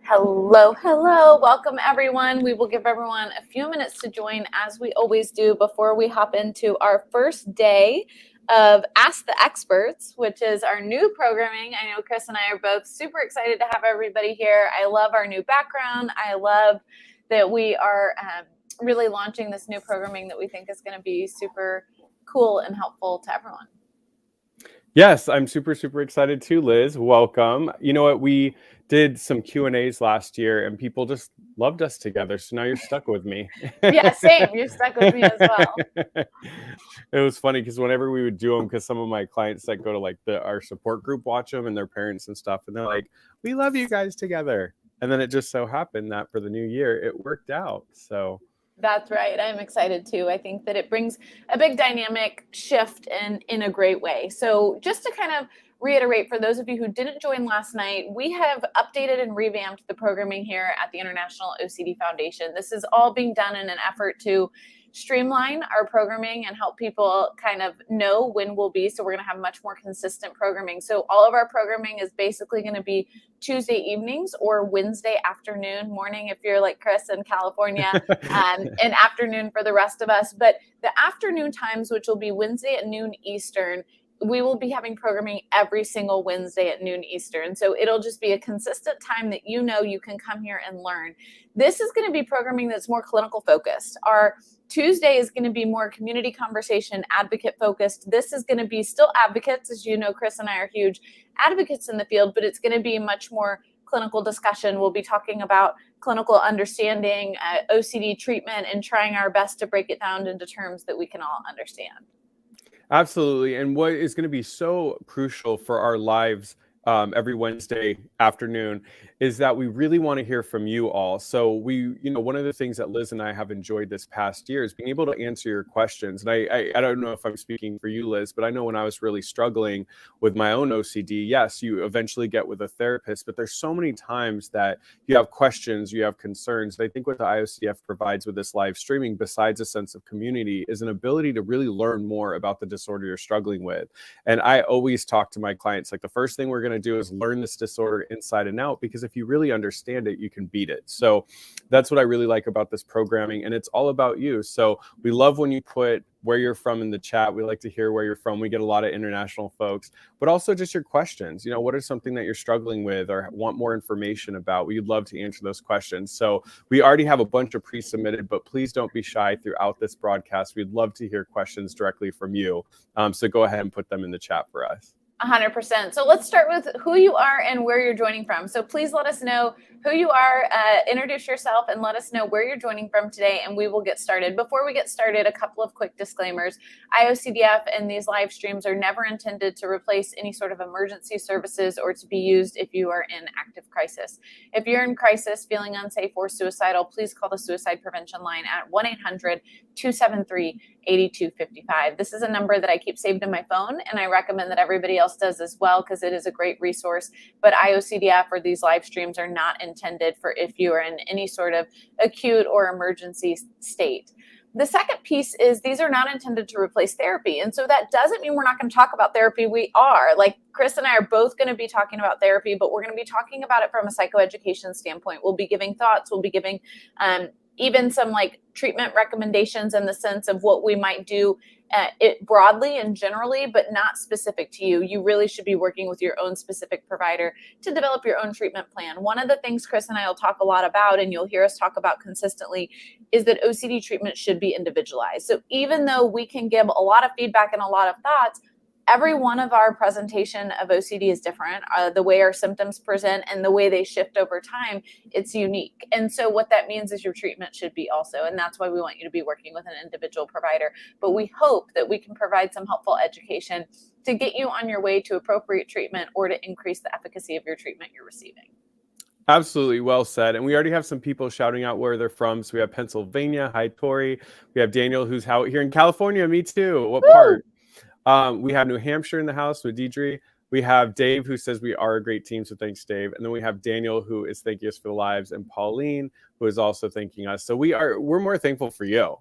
Hello, hello. Welcome, everyone. We will give everyone a few minutes to join, as we always do, before we hop into our first day of Ask the Experts, which is our new programming. I know Chris and I are both super excited to have everybody here. I love our new background. I love that we are really launching this new programming that we think is going to be super cool and helpful to everyone. Yes, I'm super excited too, Liz. Welcome. You know what? We did some Q&As last year and people just loved us together. So now you're stuck with me. Yeah, same. You're stuck with me as well. It was funny because whenever we would do them, because some of my clients that go to like our support group watch them and their parents and stuff, and they're like, we love you guys together. And then it just so happened that for the new year, it worked out. So that's right. I'm excited too. I think that it brings a big dynamic shift in a great way. So just to kind of reiterate, for those of you who didn't join last night, we have updated and revamped the programming here at the International OCD Foundation. This is all being done in an effort to streamline our programming and help people kind of know when we'll be. So we're going to have much more consistent programming. So all of our programming is basically going to be Tuesday evenings or Wednesday afternoon, morning if you're like Chris in California, and afternoon for the rest of us. But the afternoon times, which will be Wednesday at noon Eastern, we will be having programming every single Wednesday at noon Eastern. So it'll just be a consistent time that you know you can come here and learn. This is going to be programming that's more clinical focused. Our Tuesday is going to be more community conversation, advocate focused. This is going to be still advocates. As you know, Chris and I are huge advocates in the field, but it's going to be much more clinical discussion. We'll be talking about clinical understanding, OCD treatment, and trying our best to break it down into terms that we can all understand. Absolutely. And what is going to be so crucial for our lives every Wednesday afternoon is that we really want to hear from you all. So one of the things that Liz and I have enjoyed this past year is being able to answer your questions. And I don't know if I'm speaking for you, Liz, but I know when I was really struggling with my own OCD, yes, you eventually get with a therapist, but there's so many times that you have questions, you have concerns. And I think what the IOCDF provides with this live streaming, besides a sense of community, is an ability to really learn more about the disorder you're struggling with. And I always talk to my clients, like the first thing we're going to do is learn this disorder inside and out, because if you really understand it, you can beat it. So that's what I really like about this programming, and it's all about you. So we love when you put where you're from in the chat. We like to hear where you're from. We get a lot of international folks, but also just your questions. What is something that you're struggling with or want more information about? We'd love to answer those questions. So we already have a bunch of pre-submitted, but please don't be shy throughout this broadcast. We'd love to hear questions directly from you. So go ahead and put them in the chat for us. 100%. So let's start with who you are and where you're joining from. So please let us know who you are, introduce yourself, and let us know where you're joining from today, and we will get started. Before we get started, a couple of quick disclaimers. IOCDF and these live streams are never intended to replace any sort of emergency services or to be used if you are in active crisis. If you're in crisis, feeling unsafe or suicidal, please call the suicide prevention line at 1-800-273-8255. This is a number that I keep saved in my phone, and I recommend that everybody else does as well, because it is a great resource. But IOCDF or these live streams are not intended for if you are in any sort of acute or emergency state. The second piece is these are not intended to replace therapy. And so that doesn't mean we're not going to talk about therapy. We are. Like Chris and I are both going to be talking about therapy, but we're going to be talking about it from a psychoeducation standpoint. We'll be giving thoughts. We'll be giving even some like treatment recommendations in the sense of what we might do it broadly and generally, but not specific to you. You really should be working with your own specific provider to develop your own treatment plan. One of the things Chris and I will talk a lot about, and you'll hear us talk about consistently, is that OCD treatment should be individualized. So even though we can give a lot of feedback and a lot of thoughts, every one of our presentation of OCD is different. The way our symptoms present and the way they shift over time, it's unique. And so what that means is your treatment should be also, and that's why we want you to be working with an individual provider. But we hope that we can provide some helpful education to get you on your way to appropriate treatment or to increase the efficacy of your treatment you're receiving. Absolutely. Well said. And we already have some people shouting out where they're from. So we have Pennsylvania. Hi, Tori. We have Daniel, who's out here in California. Me too. What part? We have New Hampshire in the house with Deidre. We have Dave, who says we are a great team, so thanks, Dave. And then we have Daniel, who is thanking us for the lives, and Pauline, who is also thanking us. So we're more thankful for you.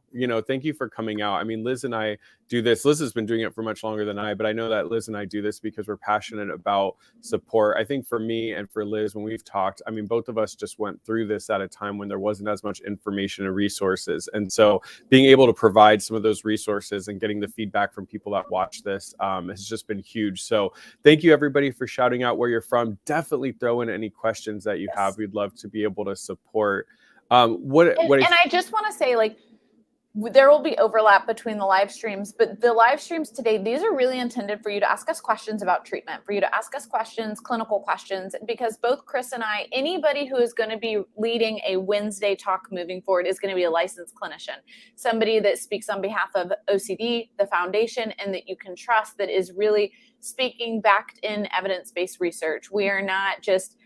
Thank you for coming out. I mean, Liz and I do this. Liz has been doing it for much longer than I, but I know that Liz and I do this because we're passionate about support. I think for me and for Liz, when we've talked, I mean, both of us just went through this at a time when there wasn't as much information and resources. And so being able to provide some of those resources and getting the feedback from people that watch this has just been huge. So thank you, everybody, for shouting out where you're from. Definitely throw in any questions that you have. We'd love to be able to support. And I just want to say, like, there will be overlap between the live streams, but the live streams today, these are really intended for you to ask us questions about treatment, for you to ask us questions, clinical questions, because both Chris and I, anybody who is going to be leading a Wednesday talk moving forward is going to be a licensed clinician, somebody that speaks on behalf of OCD, the foundation, and that you can trust, that is really speaking backed in evidence-based research. We are not just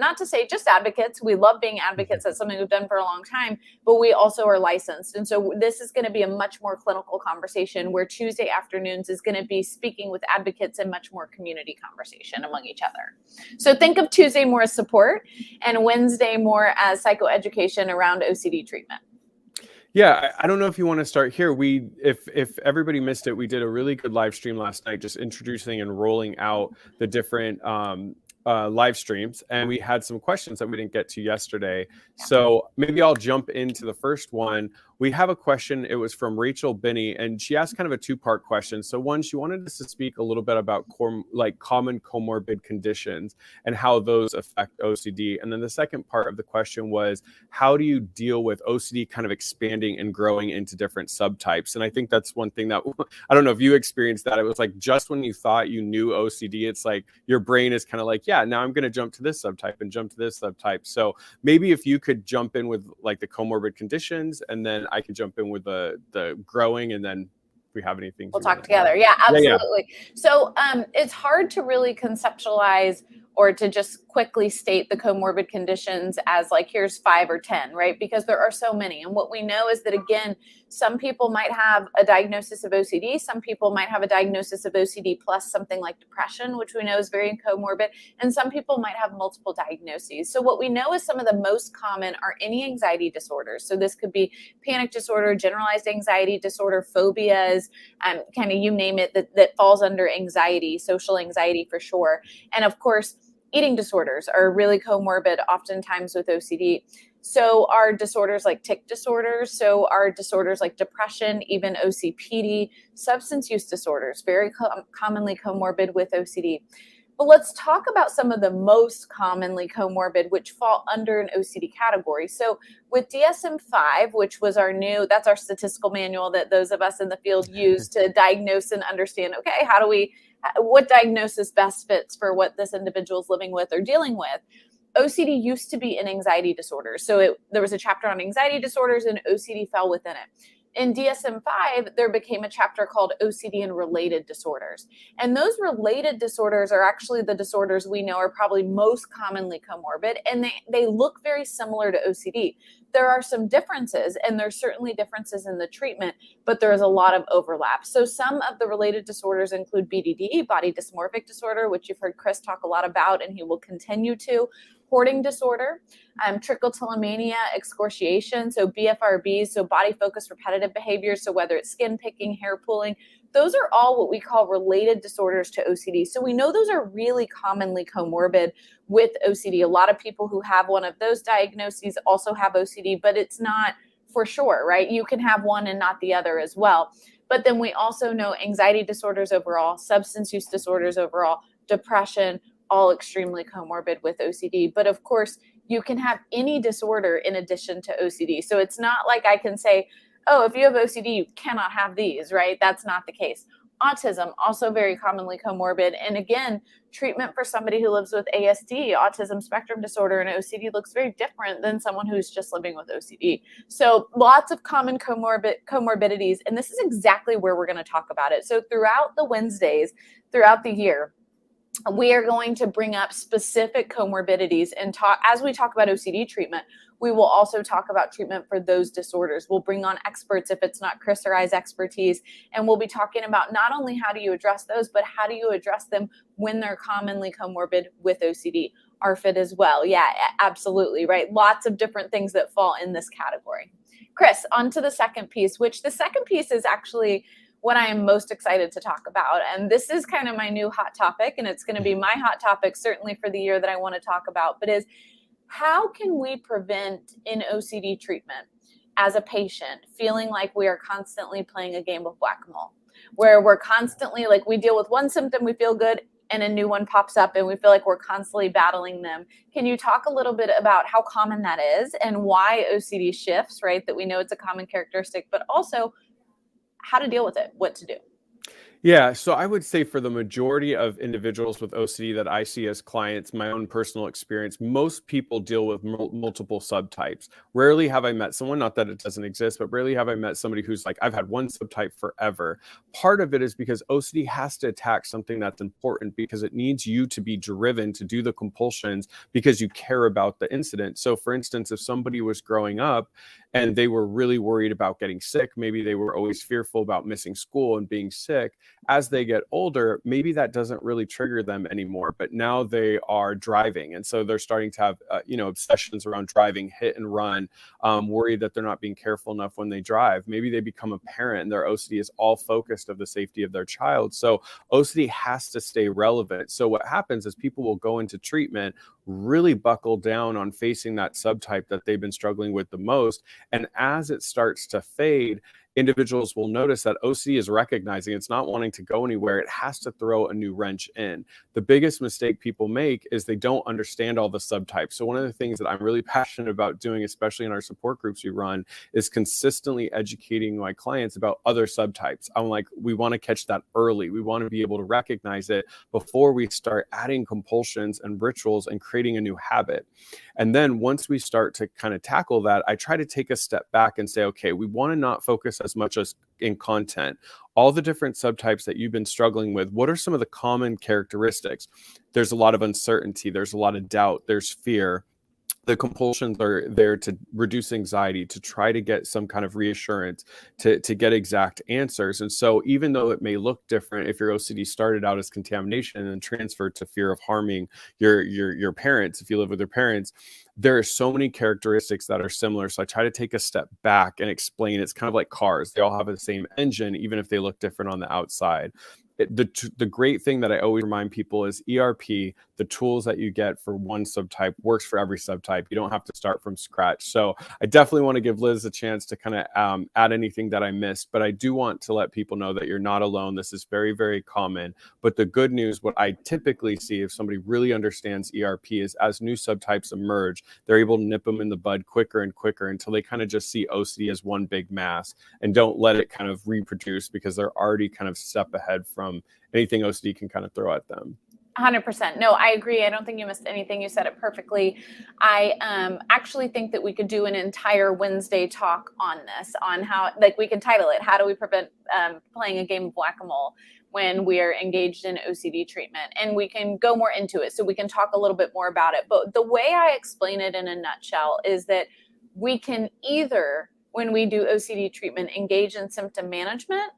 not to say just advocates. We love being advocates. That's something we've done for a long time, but we also are licensed. And so this is going to be a much more clinical conversation, where Tuesday afternoons is going to be speaking with advocates and much more community conversation among each other. So think of Tuesday more as support and Wednesday more as psychoeducation around OCD treatment. Yeah, I don't know if you want to start here. If everybody missed it, we did a really good live stream last night, just introducing and rolling out the different live streams, and we had some questions that we didn't get to yesterday. So maybe I'll jump into the first one. We have a question. It was from Rachel Binney, and she asked kind of a two-part question. So one, she wanted us to speak a little bit about common comorbid conditions and how those affect OCD. And then the second part of the question was, how do you deal with OCD kind of expanding and growing into different subtypes? And I think that's one thing that, I don't know if you experienced that. It was like, just when you thought you knew OCD, it's like your brain is kind of like, yeah, now I'm going to jump to this subtype and jump to this subtype. So maybe if you could jump in with like the comorbid conditions, and then I could jump in with the growing, and then if we have anything, we'll talk together. Yeah, absolutely. Yeah. So it's hard to really conceptualize or to just quickly state the comorbid conditions as like, here's 5 or 10, right? Because there are so many. And what we know is that, again, some people might have a diagnosis of OCD. Some people might have a diagnosis of OCD plus something like depression, which we know is very comorbid. And some people might have multiple diagnoses. So what we know is some of the most common are any anxiety disorders. So this could be panic disorder, generalized anxiety disorder, phobias, kind of you name it, that falls under anxiety, social anxiety for sure. And of course, eating disorders are really comorbid oftentimes with OCD. So are disorders like tic disorders, so are disorders like depression, even OCPD, substance use disorders, very commonly comorbid with OCD. But let's talk about some of the most commonly comorbid, which fall under an OCD category. So with DSM-5, which was that's our statistical manual that those of us in the field use to diagnose and understand, okay, what diagnosis best fits for what this individual is living with or dealing with. OCD used to be an anxiety disorder. So there was a chapter on anxiety disorders, and OCD fell within it. In DSM-5, there became a chapter called OCD and related disorders. And those related disorders are actually the disorders we know are probably most commonly comorbid, and they look very similar to OCD. There are some differences, and there's certainly differences in the treatment, but there is a lot of overlap. So some of the related disorders include BDD, body dysmorphic disorder, which you've heard Chris talk a lot about, and he will continue to. Hoarding disorder, trichotillomania, excoriation, so BFRBs, so body-focused repetitive behaviors, so whether it's skin picking, hair pulling, those are all what we call related disorders to OCD. So we know those are really commonly comorbid with OCD. A lot of people who have one of those diagnoses also have OCD, but it's not for sure, right? You can have one and not the other as well. But then we also know anxiety disorders overall, substance use disorders overall, depression, all extremely comorbid with OCD. But of course, you can have any disorder in addition to OCD. So it's not like I can say, oh, if you have OCD, you cannot have these, right? That's not the case. Autism, also very commonly comorbid. And again, treatment for somebody who lives with ASD, autism spectrum disorder, and OCD looks very different than someone who's just living with OCD. So lots of common comorbidities. And this is exactly where we're going to talk about it. So throughout the Wednesdays, throughout the year, we are going to bring up specific comorbidities and talk, as we talk about OCD treatment, we will also talk about treatment for those disorders. We'll bring on experts if it's not Chris or I's expertise, and we'll be talking about not only how do you address those, but how do you address them when they're commonly comorbid with OCD. ARFID as well. Yeah, absolutely, right? Lots of different things that fall in this category. Chris, on to the second piece, which the second piece is actually what I am most excited to talk about. And this is kind of my new hot topic, and it's going to be my hot topic certainly for the year that I want to talk about, but is how can we prevent in OCD treatment as a patient feeling like we are constantly playing a game of whack-a-mole, where we're constantly like, we deal with one symptom, we feel good, and a new one pops up and we feel like we're constantly battling them. Can you talk a little bit about how common that is and why OCD shifts, right? That we know it's a common characteristic, but also how to deal with it, what to do. Yeah, so I would say for the majority of individuals with OCD that I see as clients, my own personal experience, most people deal with multiple subtypes. Rarely have I met someone, not that it doesn't exist, but rarely have I met somebody who's like, I've had one subtype forever. Part of it is because OCD has to attack something that's important because it needs you to be driven to do the compulsions because you care about the incident. So for instance, if somebody was growing up and they were really worried about getting sick, maybe they were always fearful about missing school and being sick. As they get older, maybe that doesn't really trigger them anymore, but now they are driving. And so they're starting to have, obsessions around driving, hit and run, worried that they're not being careful enough when they drive. Maybe they become a parent and their OCD is all focused of the safety of their child. So OCD has to stay relevant. So what happens is people will go into treatment, really buckle down on facing that subtype that they've been struggling with the most. And as it starts to fade, individuals will notice that OCD is recognizing it's not wanting to go anywhere. It has to throw a new wrench in. The biggest mistake people make is they don't understand all the subtypes. So one of the things that I'm really passionate about doing, especially in our support groups we run, is consistently educating my clients about other subtypes. I'm like, we want to catch that early. We want to be able to recognize it before we start adding compulsions and rituals and creating a new habit. And then once we start to kind of tackle that, I try to take a step back and say, okay, we want to not focus as much as in content. All the different subtypes that you've been struggling with, what are some of the common characteristics? There's a lot of uncertainty. There's a lot of doubt. There's fear. The compulsions are there to reduce anxiety, to try to get some kind of reassurance, to get exact answers. And so even though it may look different, if your OCD started out as contamination and then transferred to fear of harming your parents, if you live with your parents, there are so many characteristics that are similar. So I try to take a step back and explain it's kind of like cars. They all have the same engine, even if they look different on the outside. The great thing that I always remind people is ERP, the tools that you get for one subtype works for every subtype. You don't have to start from scratch. So I definitely want to give Liz a chance to kind of add anything that I missed, but I do want to let people know that you're not alone. This is very, very common. But the good news, what I typically see if somebody really understands ERP is as new subtypes emerge, they're able to nip them in the bud quicker and quicker until they kind of just see OCD as one big mass and don't let it kind of reproduce because they're already kind of step ahead from anything OCD can kind of throw at them. 100%. No, I agree. I don't think you missed anything. You said it perfectly. I actually think that we could do an entire Wednesday talk on this, on how, like, we can title it, how do we prevent playing a game of whack-a-mole when we are engaged in OCD treatment? And we can go more into it. So we can talk a little bit more about it. But the way I explain it in a nutshell is that we can either, when we do OCD treatment, engage in symptom management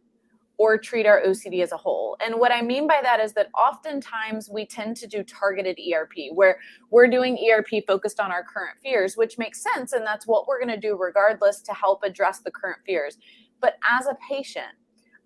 or treat our OCD as a whole. And what I mean by that is that oftentimes we tend to do targeted ERP, where we're doing ERP focused on our current fears, which makes sense. And that's what we're going to do regardless to help address the current fears. But as a patient,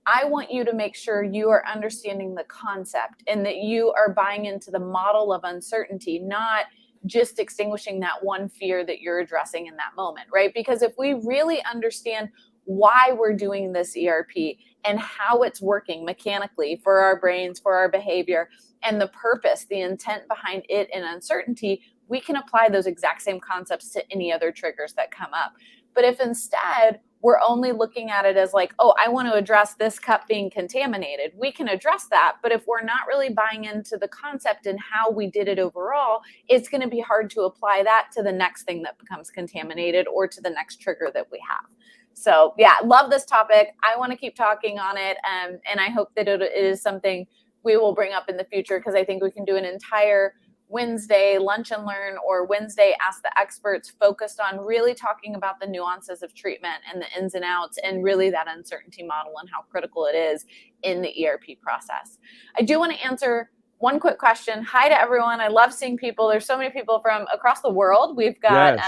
I want you to make sure you are understanding the concept and that you are buying into the model of uncertainty, not just extinguishing that one fear that you're addressing in that moment, right? Because if we really understand why we're doing this ERP and how it's working mechanically for our brains, for our behavior, and the purpose, the intent behind it and uncertainty, we can apply those exact same concepts to any other triggers that come up. But if instead we're only looking at it as like, oh, I want to address this cup being contaminated, we can address that. But if we're not really buying into the concept and how we did it overall, it's going to be hard to apply that to the next thing that becomes contaminated or to the next trigger that we have. So yeah, love this topic. I want to keep talking on it. And I hope that it is something we will bring up in the future, because I think we can do an entire Wednesday lunch and learn or Wednesday ask the experts focused on really talking about the nuances of treatment and the ins and outs and really that uncertainty model and how critical it is in the ERP process. I do want to answer one quick question. Hi to everyone. I love seeing people. There's so many people from across the world. We've got,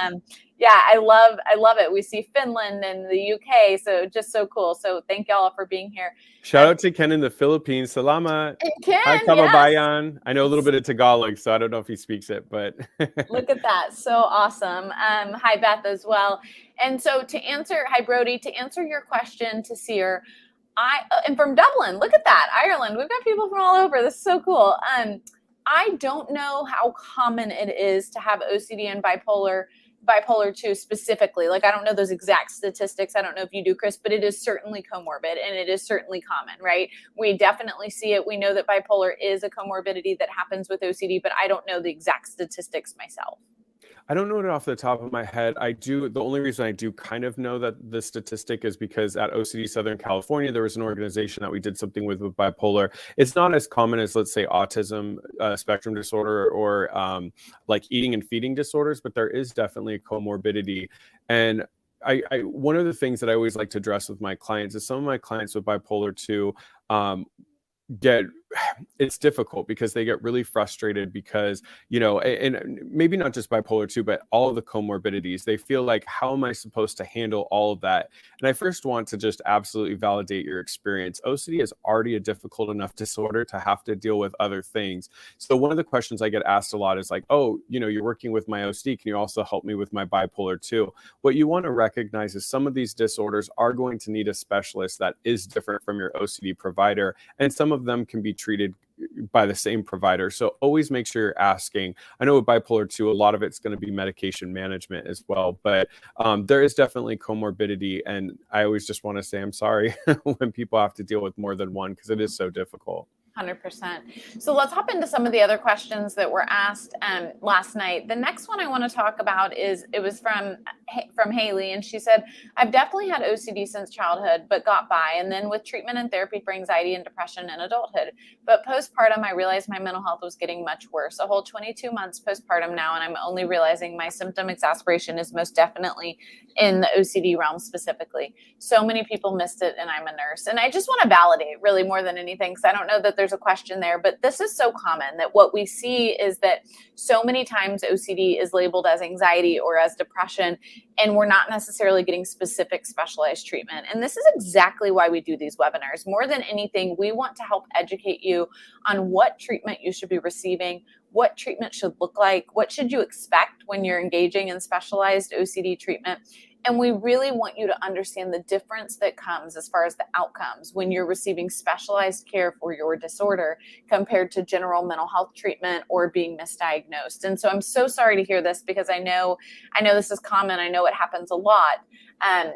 yeah, I love it. We see Finland and the UK. So just so cool. So thank y'all for being here. Shout out to Ken in the Philippines. Salamat. Ken, Hi, Kababayan. I know a little bit of Tagalog, so I don't know if he speaks it, but. Look at that. So awesome. Hi, Beth, as well. And so to answer, hi, Brody, to answer your question to Seer, and from Dublin, look at that, Ireland. We've got people from all over. This is so cool. I don't know how common it is to have OCD and bipolar 2 specifically. Like, I don't know those exact statistics. I don't know if you do, Chris, but it is certainly comorbid and it is certainly common, right? We definitely see it. We know that bipolar is a comorbidity that happens with OCD, but I don't know the exact statistics myself. I don't know it off the top of my head. I do. The only reason I do kind of know that the statistic is because at OCD Southern California, there was an organization that we did something with bipolar. It's not as common as, let's say, autism spectrum disorder or like eating and feeding disorders, but there is definitely a comorbidity. And one of the things that I always like to address with my clients is some of my clients with bipolar 2 it's difficult because they get really frustrated because, you know, and maybe not just bipolar 2, but all of the comorbidities. They feel like, how am I supposed to handle all of that? And I first want to just absolutely validate your experience. OCD is already a difficult enough disorder to have to deal with other things. So one of the questions I get asked a lot is like, oh, you know, you're working with my OCD. Can you also help me with my bipolar 2? What you want to recognize is some of these disorders are going to need a specialist that is different from your OCD provider. And some of them can be treated by the same provider. So always make sure you're asking. I know with bipolar 2, a lot of it's going to be medication management as well, but there is definitely comorbidity. And I always just want to say I'm sorry when people have to deal with more than one, because it is so difficult. 100%. So let's hop into some of the other questions that were asked last night. The next one I want to talk about is, it was from Haley, and she said, I've definitely had OCD since childhood, but got by, and then with treatment and therapy for anxiety and depression in adulthood. But postpartum, I realized my mental health was getting much worse. A whole 22 months postpartum now, and I'm only realizing my symptom exacerbation is most definitely in the OCD realm specifically. So many people missed it, and I'm a nurse. And I just want to validate really more than anything, because I don't know that there's a question there, but this is so common that what we see is that so many times OCD is labeled as anxiety or as depression, and we're not necessarily getting specific specialized treatment. And this is exactly why we do these webinars. More than anything, we want to help educate you on what treatment you should be receiving, what treatment should look like, what should you expect when you're engaging in specialized OCD treatment. And we really want you to understand the difference that comes as far as the outcomes when you're receiving specialized care for your disorder compared to general mental health treatment or being misdiagnosed. And so I'm so sorry to hear this, because I know this is common. I know it happens a lot.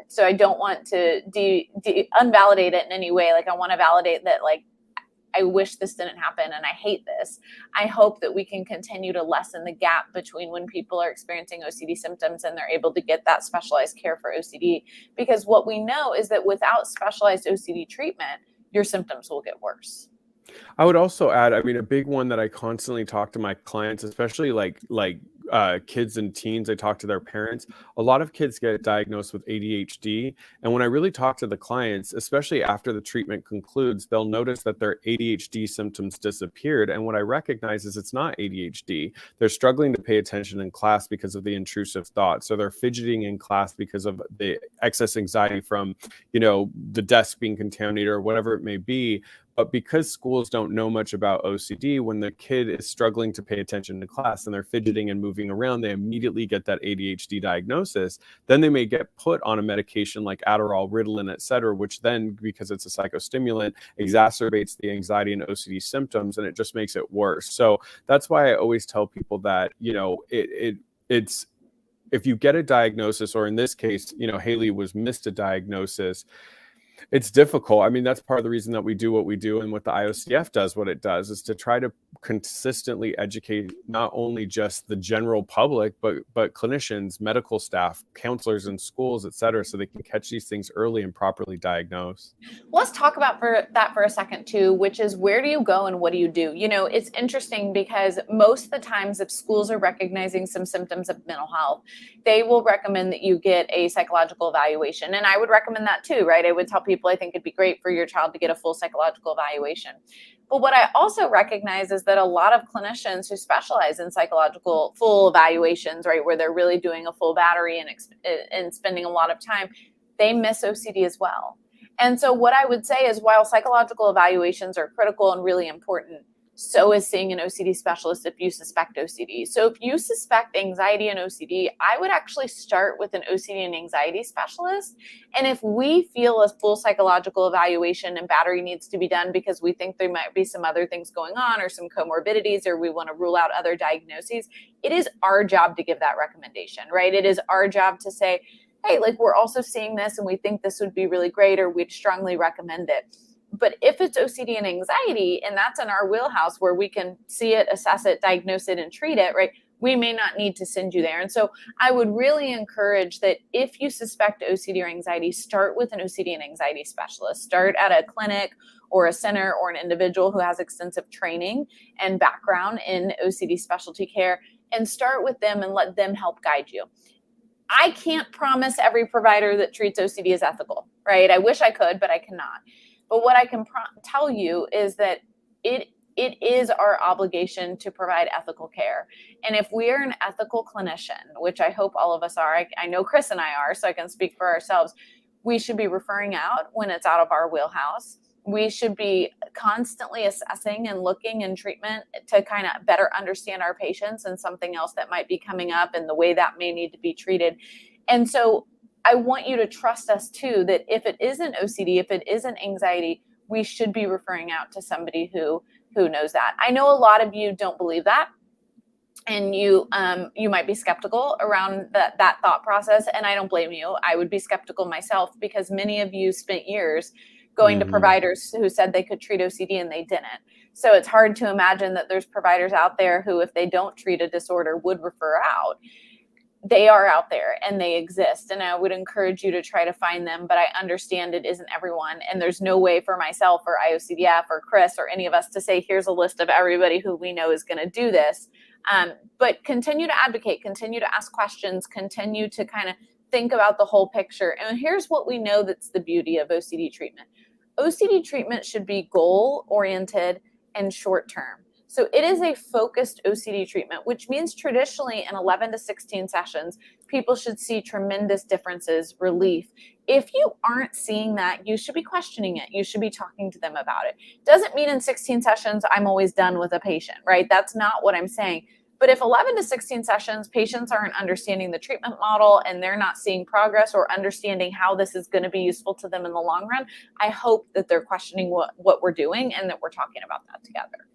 So I don't want to unvalidate it in any way. Like, I want to validate that, like, I wish this didn't happen and I hate this. I hope that we can continue to lessen the gap between when people are experiencing OCD symptoms and they're able to get that specialized care for OCD. Because what we know is that without specialized OCD treatment, your symptoms will get worse. I would also add, I mean, a big one that I constantly talk to my clients, especially like kids and teens, I talk to their parents. A lot of kids get diagnosed with ADHD. And when I really talk to the clients, especially after the treatment concludes, they'll notice that their ADHD symptoms disappeared. And what I recognize is it's not ADHD. They're struggling to pay attention in class because of the intrusive thoughts. So they're fidgeting in class because of the excess anxiety from, you know, the desk being contaminated or whatever it may be. But because schools don't know much about OCD, when the kid is struggling to pay attention to class and they're fidgeting and moving around, they immediately get that ADHD diagnosis. Then they may get put on a medication like Adderall, Ritalin, et cetera, which then, because it's a psychostimulant, exacerbates the anxiety and OCD symptoms, and it just makes it worse. So that's why I always tell people that, you know, it's if you get a diagnosis, or in this case, you know, Haley was missed a diagnosis, it's difficult. I mean, that's part of the reason that we do what we do, and what the IOCDF does what it does, is to try to consistently educate not only just the general public, but clinicians, medical staff, counselors in schools, et cetera, so they can catch these things early and properly diagnose. Let's talk about that for a second too, which is, where do you go and what do you do? You know, it's interesting because most of the times if schools are recognizing some symptoms of mental health, they will recommend that you get a psychological evaluation. And I would recommend that too, right? I would tell people I think it'd be great for your child to get a full psychological evaluation. But what I also recognize is that a lot of clinicians who specialize in psychological full evaluations, right, where they're really doing a full battery and spending a lot of time, they miss OCD as well. And so what I would say is, while psychological evaluations are critical and really important, so is seeing an OCD specialist if you suspect OCD. So if you suspect anxiety and OCD, I would actually start with an OCD and anxiety specialist. And if we feel a full psychological evaluation and battery needs to be done because we think there might be some other things going on or some comorbidities, or we want to rule out other diagnoses, it is our job to give that recommendation, right? It is our job to say, hey, like, we're also seeing this and we think this would be really great, or we'd strongly recommend it. But if it's OCD and anxiety, and that's in our wheelhouse where we can see it, assess it, diagnose it, and treat it, right, we may not need to send you there. And so I would really encourage that if you suspect OCD or anxiety, start with an OCD and anxiety specialist. Start at a clinic or a center or an individual who has extensive training and background in OCD specialty care, and start with them and let them help guide you. I can't promise every provider that treats OCD is ethical, right? I wish I could, but I cannot. But what I can tell you is that it is our obligation to provide ethical care. And if we are an ethical clinician, which I hope all of us are, I know Chris and I are, so I can speak for ourselves, we should be referring out when it's out of our wheelhouse. We should be constantly assessing and looking in treatment to kind of better understand our patients and something else that might be coming up and the way that may need to be treated. And so I want you to trust us too, that if it isn't OCD, if it isn't anxiety, we should be referring out to somebody who knows that. I know a lot of you don't believe that, and you might be skeptical around that thought process, and I don't blame you. I would be skeptical myself, because many of you spent years going to providers who said they could treat OCD and they didn't. So it's hard to imagine that there's providers out there who, if they don't treat a disorder, would refer out. They are out there and they exist, and I would encourage you to try to find them, but I understand it isn't everyone, and there's no way for myself or IOCDF or Chris or any of us to say, here's a list of everybody who we know is going to do this. But continue to advocate, continue to ask questions, continue to kind of think about the whole picture. And here's what we know that's the beauty of OCD treatment. OCD treatment should be goal-oriented and short-term. So it is a focused OCD treatment, which means traditionally in 11 to 16 sessions, people should see tremendous differences, relief. If you aren't seeing that, you should be questioning it. You should be talking to them about it. Doesn't mean in 16 sessions, I'm always done with a patient, right? That's not what I'm saying. But if 11 to 16 sessions, patients aren't understanding the treatment model and they're not seeing progress or understanding how this is going to be useful to them in the long run, I hope that they're questioning what we're doing and that we're talking about that together.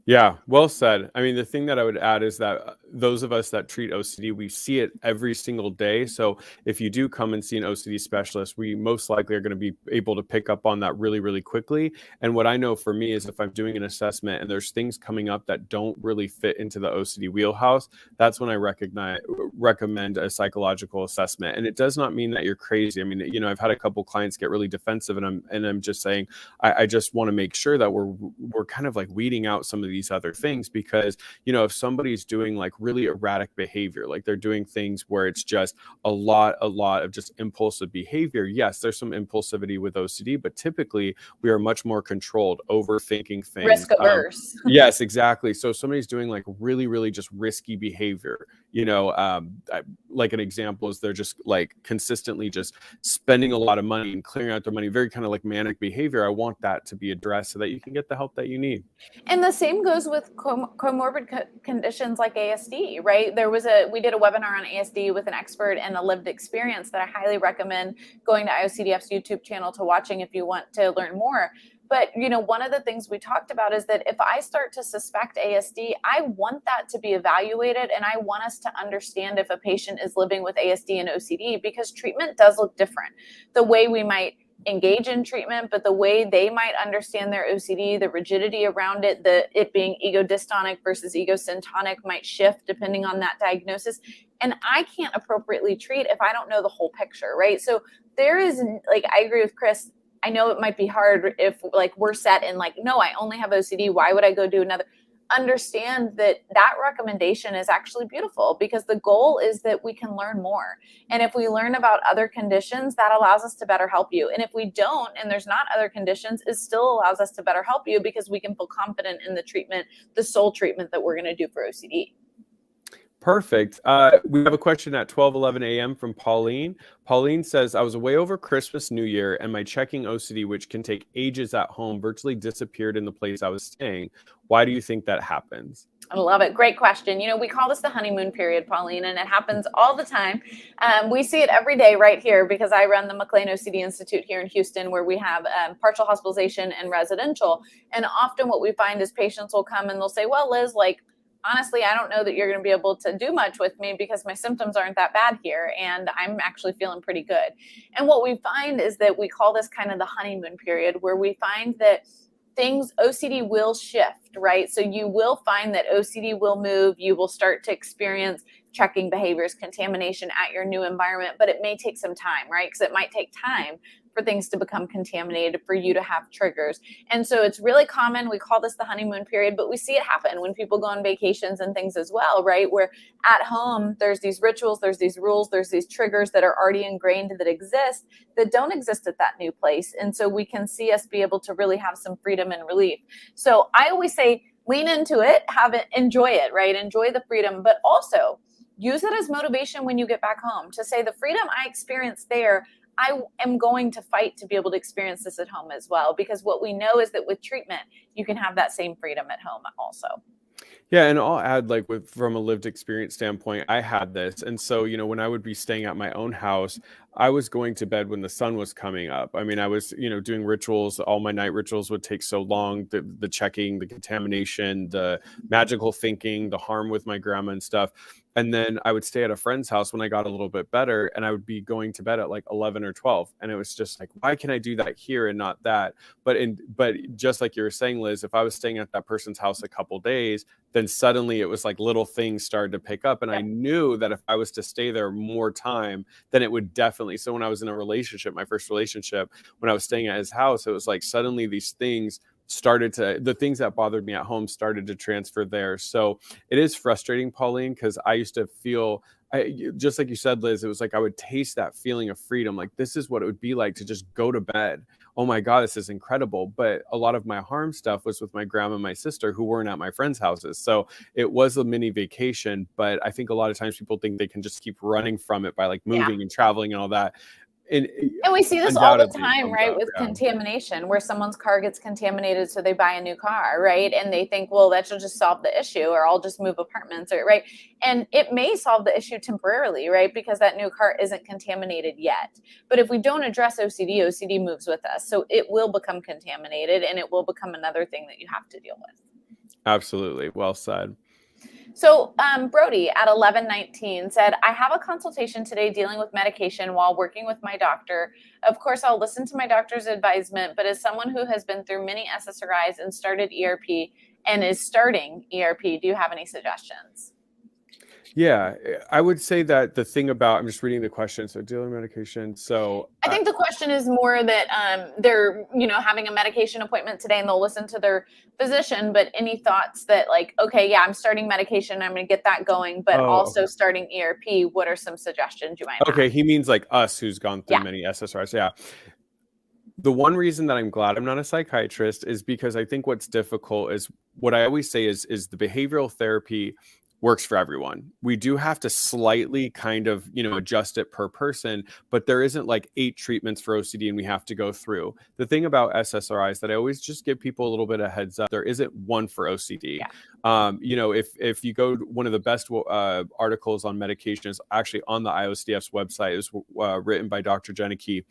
Yeah, well said. I mean, the thing that I would add is that those of us that treat OCD, we see it every single day. So if you do come and see an OCD specialist, we most likely are going to be able to pick up on that really, really quickly. And what I know for me is, if I'm doing an assessment and there's things coming up that don't really fit into the OCD wheelhouse, that's when I recommend a psychological assessment. And it does not mean that you're crazy. I mean, you know, I've had a couple clients get really defensive, and I'm just saying, I just want to make sure that we're kind of like weeding out some of these other things, because, you know, if somebody's doing like really erratic behavior, like they're doing things where it's just a lot of just impulsive behavior. Yes, there's some impulsivity with OCD, but typically we are much more controlled, overthinking things. Risk averse. Yes, exactly. So if somebody's doing like really, really just risky behavior, you know, like an example is they're just like consistently just spending a lot of money and clearing out their money, very kind of like manic behavior. I want that to be addressed so that you can get the help that you need. And the same goes with comorbid conditions like ASD, right? We did a webinar on ASD with an expert and a lived experience that I highly recommend going to IOCDF's YouTube channel to watching if you want to learn more. But, you know, one of the things we talked about is that if I start to suspect ASD, I want that to be evaluated, and I want us to understand if a patient is living with ASD and OCD, because treatment does look different. The way we might engage in treatment, but the way they might understand their OCD, the rigidity around it, it being ego-dystonic versus ego-syntonic might shift depending on that diagnosis. And I can't appropriately treat if I don't know the whole picture, right? So there is, like, I agree with Chris. I know it might be hard if like we're set in like, no, I only have OCD. Why would I go do another? Understand that that recommendation is actually beautiful, because the goal is that we can learn more. And if we learn about other conditions, that allows us to better help you. And if we don't, and there's not other conditions, it still allows us to better help you, because we can feel confident in the treatment, the sole treatment that we're going to do for OCD. Perfect. We have a question at 12:11 a.m. from Pauline. Pauline says, I was away over Christmas, New Year, and my checking OCD, which can take ages at home, virtually disappeared in the place I was staying. Why do you think that happens? I love it. Great question. You know, we call this the honeymoon period, Pauline, and it happens all the time. We see it every day right here, because I run the McLean OCD Institute here in Houston, where we have partial hospitalization and residential. And often what we find is patients will come and they'll say, well, Liz, like, honestly, I don't know that you're going to be able to do much with me because my symptoms aren't that bad here, and I'm actually feeling pretty good. And what we find is that we call this kind of the honeymoon period, where we find that OCD will shift, right? So you will find that OCD will move. You will start to experience checking behaviors, contamination at your new environment, but it may take some time, right? Because it might take time for things to become contaminated, for you to have triggers. And so it's really common. We call this the honeymoon period, but we see it happen when people go on vacations and things as well, right? Where at home, there's these rituals, there's these rules, there's these triggers that are already ingrained that exist, that don't exist at that new place. And so we can see us be able to really have some freedom and relief. So I always say, lean into it, have it, enjoy it, right? Enjoy the freedom, but also use it as motivation when you get back home to say, the freedom I experienced there, I am going to fight to be able to experience this at home as well, because what we know is that with treatment, you can have that same freedom at home also. Yeah, and I'll add, like, from a lived experience standpoint, I had this. And so, when I would be staying at my own house, I was going to bed when the sun was coming up. I mean, I was, doing rituals. All my night rituals would take so long, the checking, the contamination, the magical thinking, the harm with my grandma and stuff. And then I would stay at a friend's house when I got a little bit better, and I would be going to bed at like 11 or 12. And it was just like, why can I do that here and not that? But just like you were saying, Liz, if I was staying at that person's house a couple days, then suddenly it was like little things started to pick up. And I knew that if I was to stay there more time, then it would definitely. So when I was in a relationship, my first relationship, when I was staying at his house, it was like suddenly these things the things that bothered me at home started to transfer there. So it is frustrating, Pauline, because I used to feel, just like you said, Liz, it was like I would taste that feeling of freedom. Like, this is what it would be like to just go to bed. Oh my God, this is incredible. But a lot of my harm stuff was with my grandma and my sister, who weren't at my friends' houses. So it was a mini vacation. But I think a lot of times people think they can just keep running from it by like moving and traveling and all that. And we see this all the time, right? With contamination, where someone's car gets contaminated, so they buy a new car, right? And they think, well, that should just solve the issue, or I'll just move apartments, right? And it may solve the issue temporarily, right? Because that new car isn't contaminated yet. But if we don't address OCD, OCD moves with us. So it will become contaminated, and it will become another thing that you have to deal with. Absolutely. Well said. So Brody at 11:19 said, I have a consultation today dealing with medication while working with my doctor. Of course, I'll listen to my doctor's advisement, but as someone who has been through many SSRIs and started ERP and is starting ERP, do you have any suggestions? Yeah, I would say that the thing about, I'm just reading the question, so dealing medication. So I think the question is more that they're, having a medication appointment today and they'll listen to their physician, but any thoughts that like, okay, yeah, I'm starting medication, I'm going to get that going, but also starting ERP, what are some suggestions you might have? Okay, he means like us who's gone through many SSRIs. Yeah. The one reason that I'm glad I'm not a psychiatrist is because I think what's difficult is, what I always say is the behavioral therapy works for everyone. We do have to slightly kind of, adjust it per person, but there isn't like 8 treatments for OCD and we have to go through. The thing about SSRI is that I always just give people a little bit of heads up. There isn't one for OCD. If you go, one of the best articles on medication is actually on the IOCDF's website. It was written by Dr. Janicki.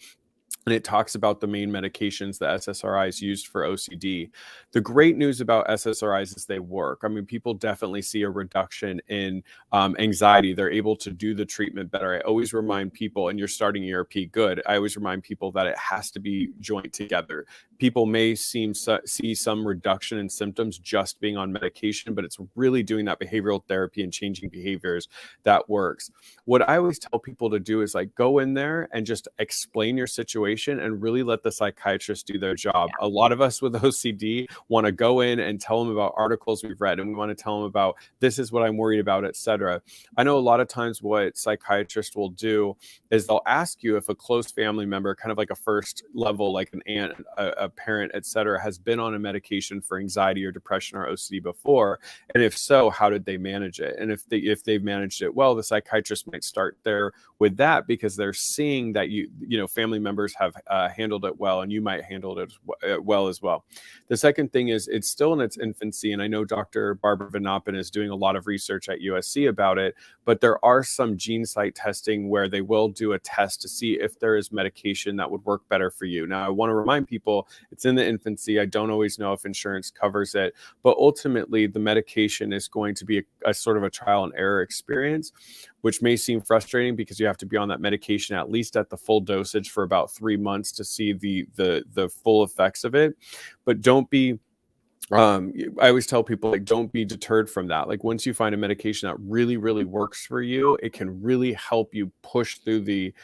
and it talks about the main medications that SSRIs used for OCD. The great news about SSRIs is they work. I mean, people definitely see a reduction in anxiety. They're able to do the treatment better. I always remind people, and you're starting ERP, good. I always remind people that it has to be joint together. People may see some reduction in symptoms just being on medication, but it's really doing that behavioral therapy and changing behaviors that works. What I always tell people to do is like go in there and just explain your situation and really let the psychiatrist do their job. A lot of us with OCD want to go in and tell them about articles we've read, and we want to tell them about this is what I'm worried about, etc. I know a lot of times what psychiatrists will do is they'll ask you if a close family member, kind of like a first level, like an aunt, a parent, etc., has been on a medication for anxiety or depression or OCD before, and if so, how did they manage it? And if they've managed it well, the psychiatrist might start there with that because they're seeing that you know family members have handled it well, and you might handle it well as well. The second thing is it's still in its infancy, and I know Dr. Barbara Van Noppen is doing a lot of research at USC about it, but there are some gene site testing where they will do a test to see if there is medication that would work better for you. Now, I want to remind people it's in the infancy. I don't always know if insurance covers it, but ultimately the medication is going to be a sort of a trial and error experience, which may seem frustrating because you have to be on that medication at least at the full dosage for about 3 months to see the full effects of it. But don't be I always tell people, like, don't be deterred from that. Like, once you find a medication that really, really works for you, it can really help you push through the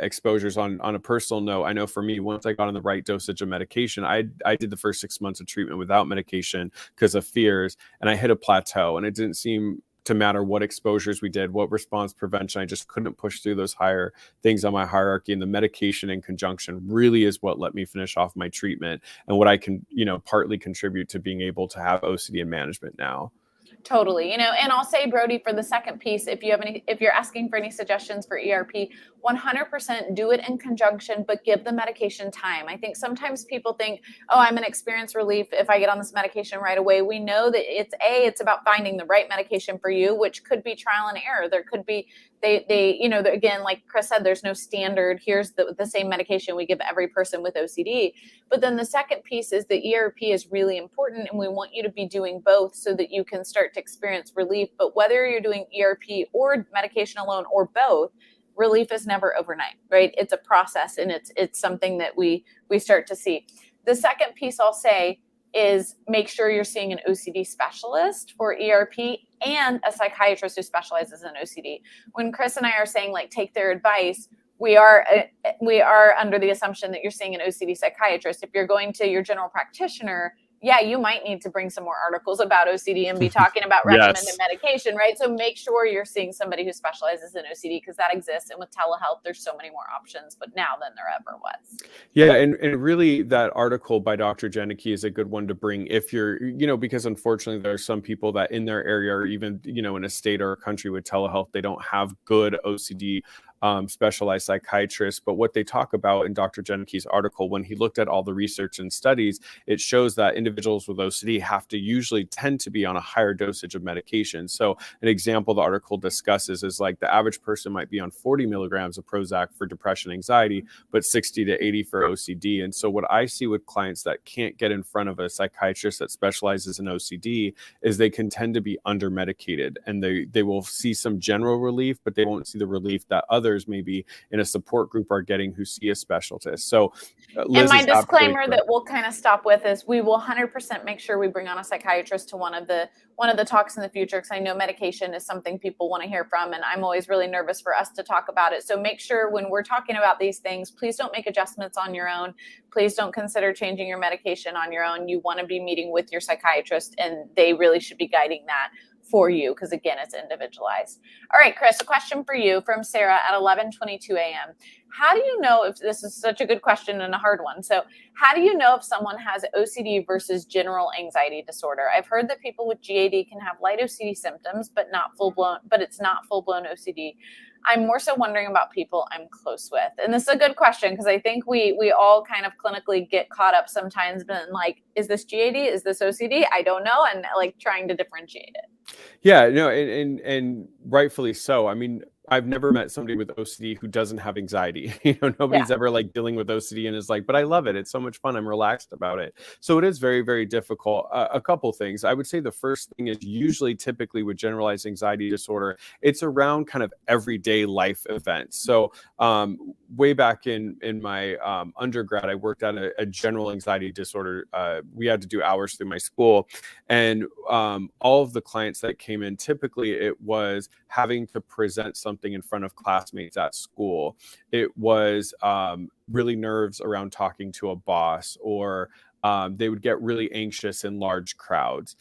exposures. On a personal note, I know for me, once I got on the right dosage of medication, I did the first 6 months of treatment without medication because of fears, and I hit a plateau, and it didn't seem to matter what exposures we did, what response prevention. I just couldn't push through those higher things on my hierarchy, and the medication in conjunction really is what let me finish off my treatment and what I can, partly contribute to being able to have OCD and management now. Totally. And I'll say, Brody, for the second piece, if you're asking for any suggestions for ERP, 100% do it in conjunction, but give the medication time. I think sometimes people think, oh, I'm going to experience relief if I get on this medication right away. We know that it's about finding the right medication for you, which could be trial and error. There could be, again, like Chris said, there's no standard. Here's the same medication we give every person with OCD. But then the second piece is the ERP is really important, and we want you to be doing both so that you can start to experience relief. But whether you're doing ERP or medication alone or both, relief is never overnight, right? It's a process, and it's something that we start to see. The second piece I'll say is make sure you're seeing an OCD specialist for ERP and a psychiatrist who specializes in OCD. When Chris and I are saying, like, take their advice, we are under the assumption that you're seeing an OCD psychiatrist. If you're going to your general practitioner, yeah, you might need to bring some more articles about OCD and be talking about recommended medication, right? So make sure you're seeing somebody who specializes in OCD, because that exists. And with telehealth, there's so many more options, but now than there ever was. Yeah. And really that article by Dr. Janicki is a good one to bring if you're, because unfortunately there are some people that in their area or even, in a state or a country with telehealth, they don't have good OCD specialized psychiatrists. But what they talk about in Dr. Janicki's article, when he looked at all the research and studies, it shows that individuals with OCD tend to be on a higher dosage of medication. So an example the article discusses is like the average person might be on 40 milligrams of Prozac for depression, anxiety, but 60 to 80 for OCD. And so what I see with clients that can't get in front of a psychiatrist that specializes in OCD is they can tend to be under medicated, and they will see some general relief, but they won't see the relief that others maybe in a support group are getting who see a specialist. So and my disclaimer that we'll kind of stop with is we will 100% make sure we bring on a psychiatrist to one of the talks in the future, because I know medication is something people want to hear from, and I'm always really nervous for us to talk about it. So make sure when we're talking about these things, please don't make adjustments on your own. Please don't consider changing your medication on your own. You want to be meeting with your psychiatrist, and they really should be guiding that for you, because again, it's individualized. All right, Chris, a question for you from Sarah at 11:22 a.m. How do you know if this is such a good question and a hard one? So how do you know if someone has OCD versus general anxiety disorder? I've heard that people with GAD can have light OCD symptoms, but it's not full-blown OCD. I'm more so wondering about people I'm close with. And this is a good question, because I think we all kind of clinically get caught up sometimes being like, is this GAD? Is this OCD? I don't know. And like trying to differentiate it. Yeah, no, and rightfully so. I mean, I've never met somebody with OCD who doesn't have anxiety. Yeah. Nobody's ever like dealing with OCD and is like, but I love it. It's so much fun. I'm relaxed about it. So it is very, very difficult. A couple things. I would say the first thing is usually typically with generalized anxiety disorder, it's around kind of everyday life events. So way back in my undergrad, I worked at a general anxiety disorder. We had to do hours through my school, and all of the clients that came in, typically it was having to present something in front of classmates at school. It was really nerves around talking to a boss, or they would get really anxious in large crowds.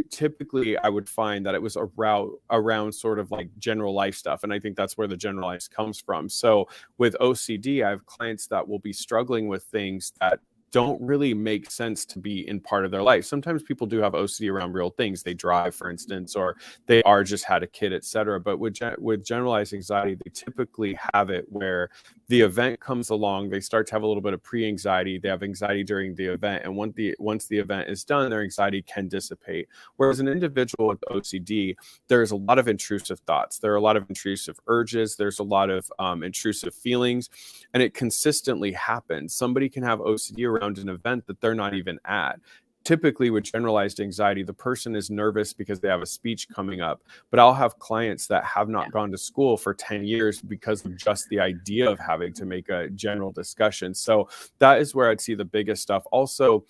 Typically, I would find that it was around sort of like general life stuff. And I think that's where the generalized comes from. So with OCD, I have clients that will be struggling with things that don't really make sense to be in part of their life. Sometimes people do have OCD around real things. They drive, for instance, or they are just had a kid, etc. But with generalized anxiety, they typically have it where the event comes along, they start to have a little bit of pre-anxiety. They have anxiety during the event, and once the event is done, their anxiety can dissipate. Whereas an individual with OCD, there's a lot of intrusive thoughts. There are a lot of intrusive urges. There's a lot of intrusive feelings, and it consistently happens. Somebody can have OCD around an event that they're not even at. Typically with generalized anxiety, the person is nervous because they have a speech coming up, but I'll have clients that have not gone to school for 10 years because of just the idea of having to make a general discussion. So that is where I'd see the biggest stuff. Also,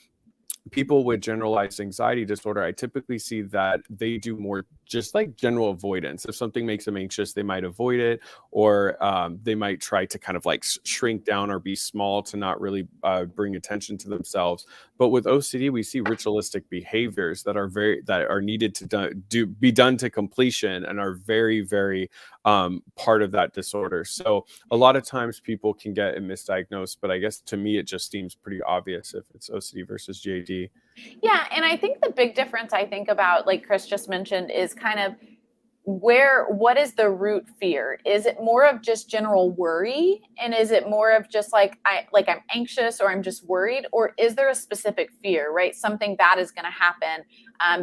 people with generalized anxiety disorder, I typically see that they do more just like general avoidance. If something makes them anxious, they might avoid it, or they might try to kind of like shrink down or be small to not really bring attention to themselves. But with OCD, we see ritualistic behaviors that are needed to be done to completion and are very, very part of that disorder. So a lot of times people can get it misdiagnosed, but I guess to me it just seems pretty obvious if it's OCD versus GAD. Yeah, and I think the big difference I think about, like Chris just mentioned, is kind of what is the root fear? Is it more of just general worry? And is it more of just like I'm anxious or I'm just worried? Or is there a specific fear, right? Something bad is going to happen.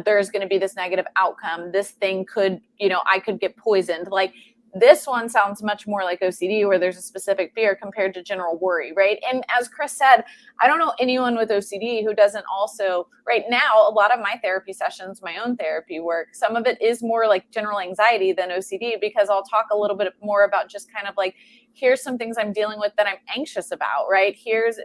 There's going to be this negative outcome. This thing could, I could get poisoned. Like, this one sounds much more like OCD, where there's a specific fear compared to general worry, right? And as Chris said, I don't know anyone with OCD who doesn't also, right now, a lot of my therapy sessions, my own therapy work, some of it is more like general anxiety than OCD, because I'll talk a little bit more about just kind of like, here's some things I'm dealing with that I'm anxious about, right?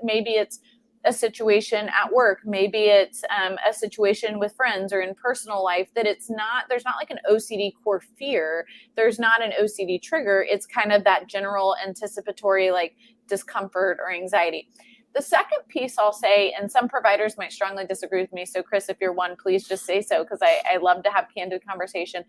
Maybe it's a situation at work, maybe it's a situation with friends or in personal life, that there's not like an OCD core fear, there's not an OCD trigger, it's kind of that general anticipatory like discomfort or anxiety. The second piece I'll say, and some providers might strongly disagree with me, so Chris, if you're one, please just say so, because I love to have candid conversation.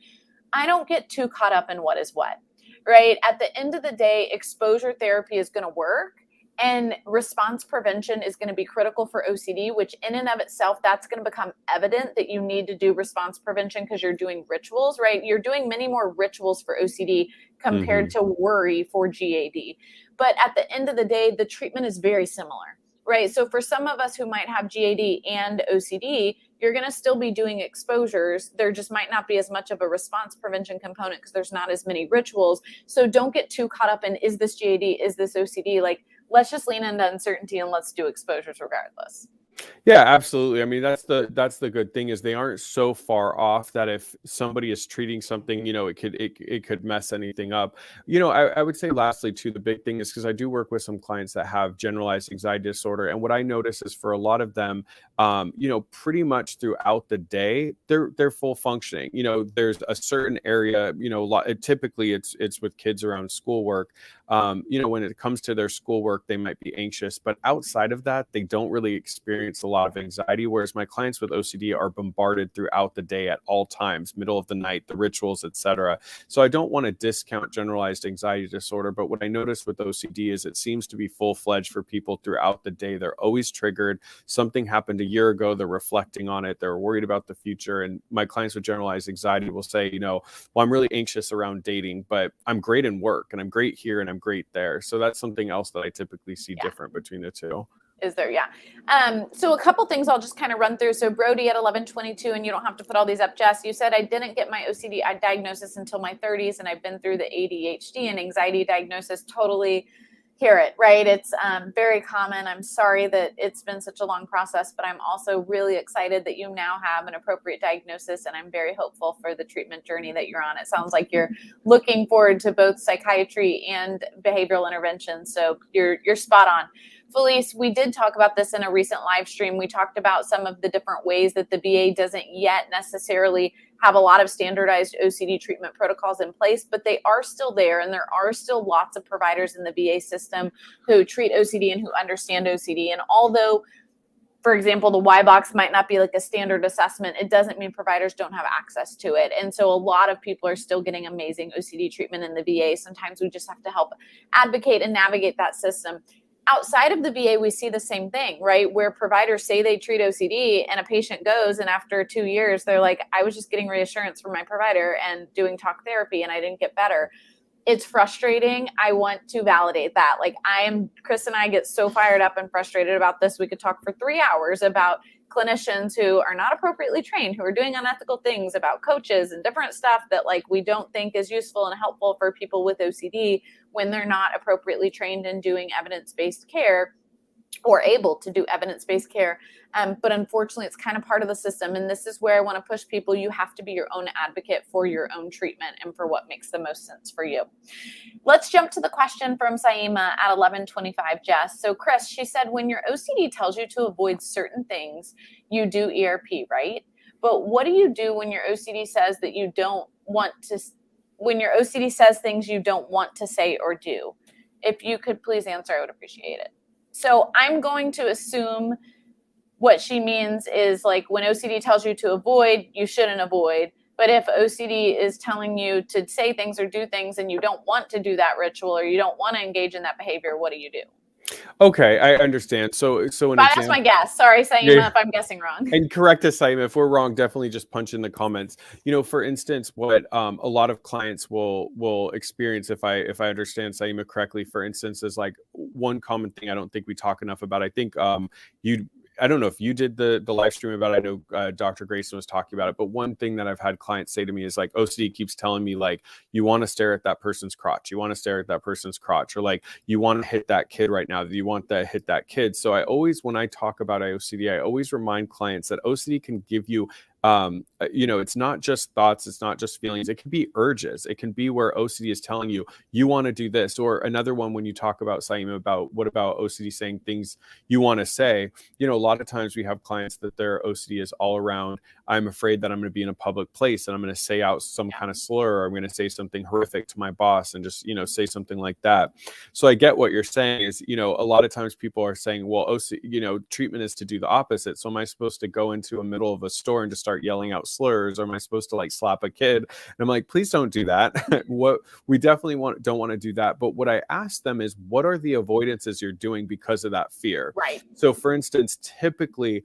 I don't get too caught up in what is what, right? At the end of the day, exposure therapy is going to work. And response prevention is going to be critical for OCD, which in and of itself, that's going to become evident that you need to do response prevention because you're doing rituals, right? You're doing many more rituals for OCD compared to worry for GAD. But at the end of the day, the treatment is very similar, right? So for some of us who might have GAD and OCD, you're going to still be doing exposures. There just might not be as much of a response prevention component because there's not as many rituals. So don't get too caught up in, is this GAD? Is this OCD? Like, let's just lean into uncertainty and let's do exposures regardless. Yeah, absolutely. I mean, that's the good thing, is they aren't so far off that if somebody is treating something, it could mess anything up. I would say lastly too, the big thing is, because I do work with some clients that have generalized anxiety disorder, and what I notice is for a lot of them, pretty much throughout the day, they're full functioning. There's a certain area, typically it's with kids around schoolwork. When it comes to their schoolwork, they might be anxious, but outside of that, they don't really experience a lot of anxiety. Whereas my clients with OCD are bombarded throughout the day at all times, middle of the night, the rituals, etc. So I don't want to discount generalized anxiety disorder, but what I notice with OCD is it seems to be full-fledged for people throughout the day. They're always triggered. Something happened a year ago, they're reflecting on it, they're worried about the future. And my clients with generalized anxiety will say, well, I'm really anxious around dating, but I'm great in work and I'm great here and I'm great there. So that's something else that I typically see different between the two. Is there? Yeah. So a couple things I'll just kind of run through. So Brody at 1122, and you don't have to put all these up, Jess. You said, I didn't get my OCD diagnosis until my 30s, and I've been through the ADHD and anxiety diagnosis. Totally hear it, right? It's very common. I'm sorry that it's been such a long process, but I'm also really excited that you now have an appropriate diagnosis, and I'm very hopeful for the treatment journey that you're on. It sounds like you're looking forward to both psychiatry and behavioral intervention, so you're spot on. Felice, we did talk about this in a recent live stream. We talked about some of the different ways that the VA doesn't yet necessarily have a lot of standardized OCD treatment protocols in place, but they are still there. And there are still lots of providers in the VA system who treat OCD and who understand OCD. And although, for example, the Y box might not be like a standard assessment, it doesn't mean providers don't have access to it. And so a lot of people are still getting amazing OCD treatment in the VA. Sometimes we just have to help advocate and navigate that system. Outside of the VA, we see the same thing, right? Where providers say they treat OCD and a patient goes, and after 2 years, they're like, I was just getting reassurance from my provider and doing talk therapy and I didn't get better. It's frustrating. I want to validate that. Like Chris and I get so fired up and frustrated about this. We could talk for 3 hours about clinicians who are not appropriately trained, who are doing unethical things, about coaches and different stuff that like we don't think is useful and helpful for people with OCD when they're not appropriately trained in doing evidence-based care or able to do evidence-based care. But unfortunately, it's kind of part of the system. And this is where I want to push people. You have to be your own advocate for your own treatment and for what makes the most sense for you. Let's jump to the question from Saima at 1125, Jess. So Chris, she said, when your OCD tells you to avoid certain things, you do ERP, right? But what do you do when your OCD says that you don't want to, when your OCD says things you don't want to say or do? If you could please answer, I would appreciate it. So I'm going to assume what she means is like when OCD tells you to avoid, you shouldn't avoid. But if OCD is telling you to say things or do things and you don't want to do that ritual or you don't want to engage in that behavior, what do you do? Okay, I understand. So an example. That's my guess. Sorry, Saima, if I'm guessing wrong. And correct us, Saima, if we're wrong. Definitely just punch in the comments. You know, for instance, what a lot of clients will experience, if I understand Saima correctly, for instance, is like one common thing I don't think we talk enough about. I think I don't know if you did the live stream about it. I know Dr. Grayson was talking about it, but one thing that I've had clients say to me is like, OCD keeps telling me like, you want to stare at that person's crotch. You want to stare at that person's crotch, or like, you want to hit that kid right now. You want to hit that kid. So I always, when I talk about OCD, I always remind clients that OCD can give you you know, it's not just thoughts, it's not just feelings, it can be urges. It can be where OCD is telling you, you want to do this. Or another one, when you talk about Saima, about what about OCD saying things you want to say, you know, a lot of times we have clients that their OCD is all around, I'm afraid that I'm going to be in a public place and I'm going to say out some kind of slur, or I'm going to say something horrific to my boss and just, you know, say something like that. So I get what you're saying is, you know, a lot of times people are saying, well, OCD, you know, treatment is to do the opposite. So am I supposed to go into a middle of a store and just start yelling out slurs, or am I supposed to like slap a kid? And I'm like, please don't do that. What we definitely don't want to do that. But what I ask them is, what are the avoidances you're doing because of that fear? Right. So for instance, typically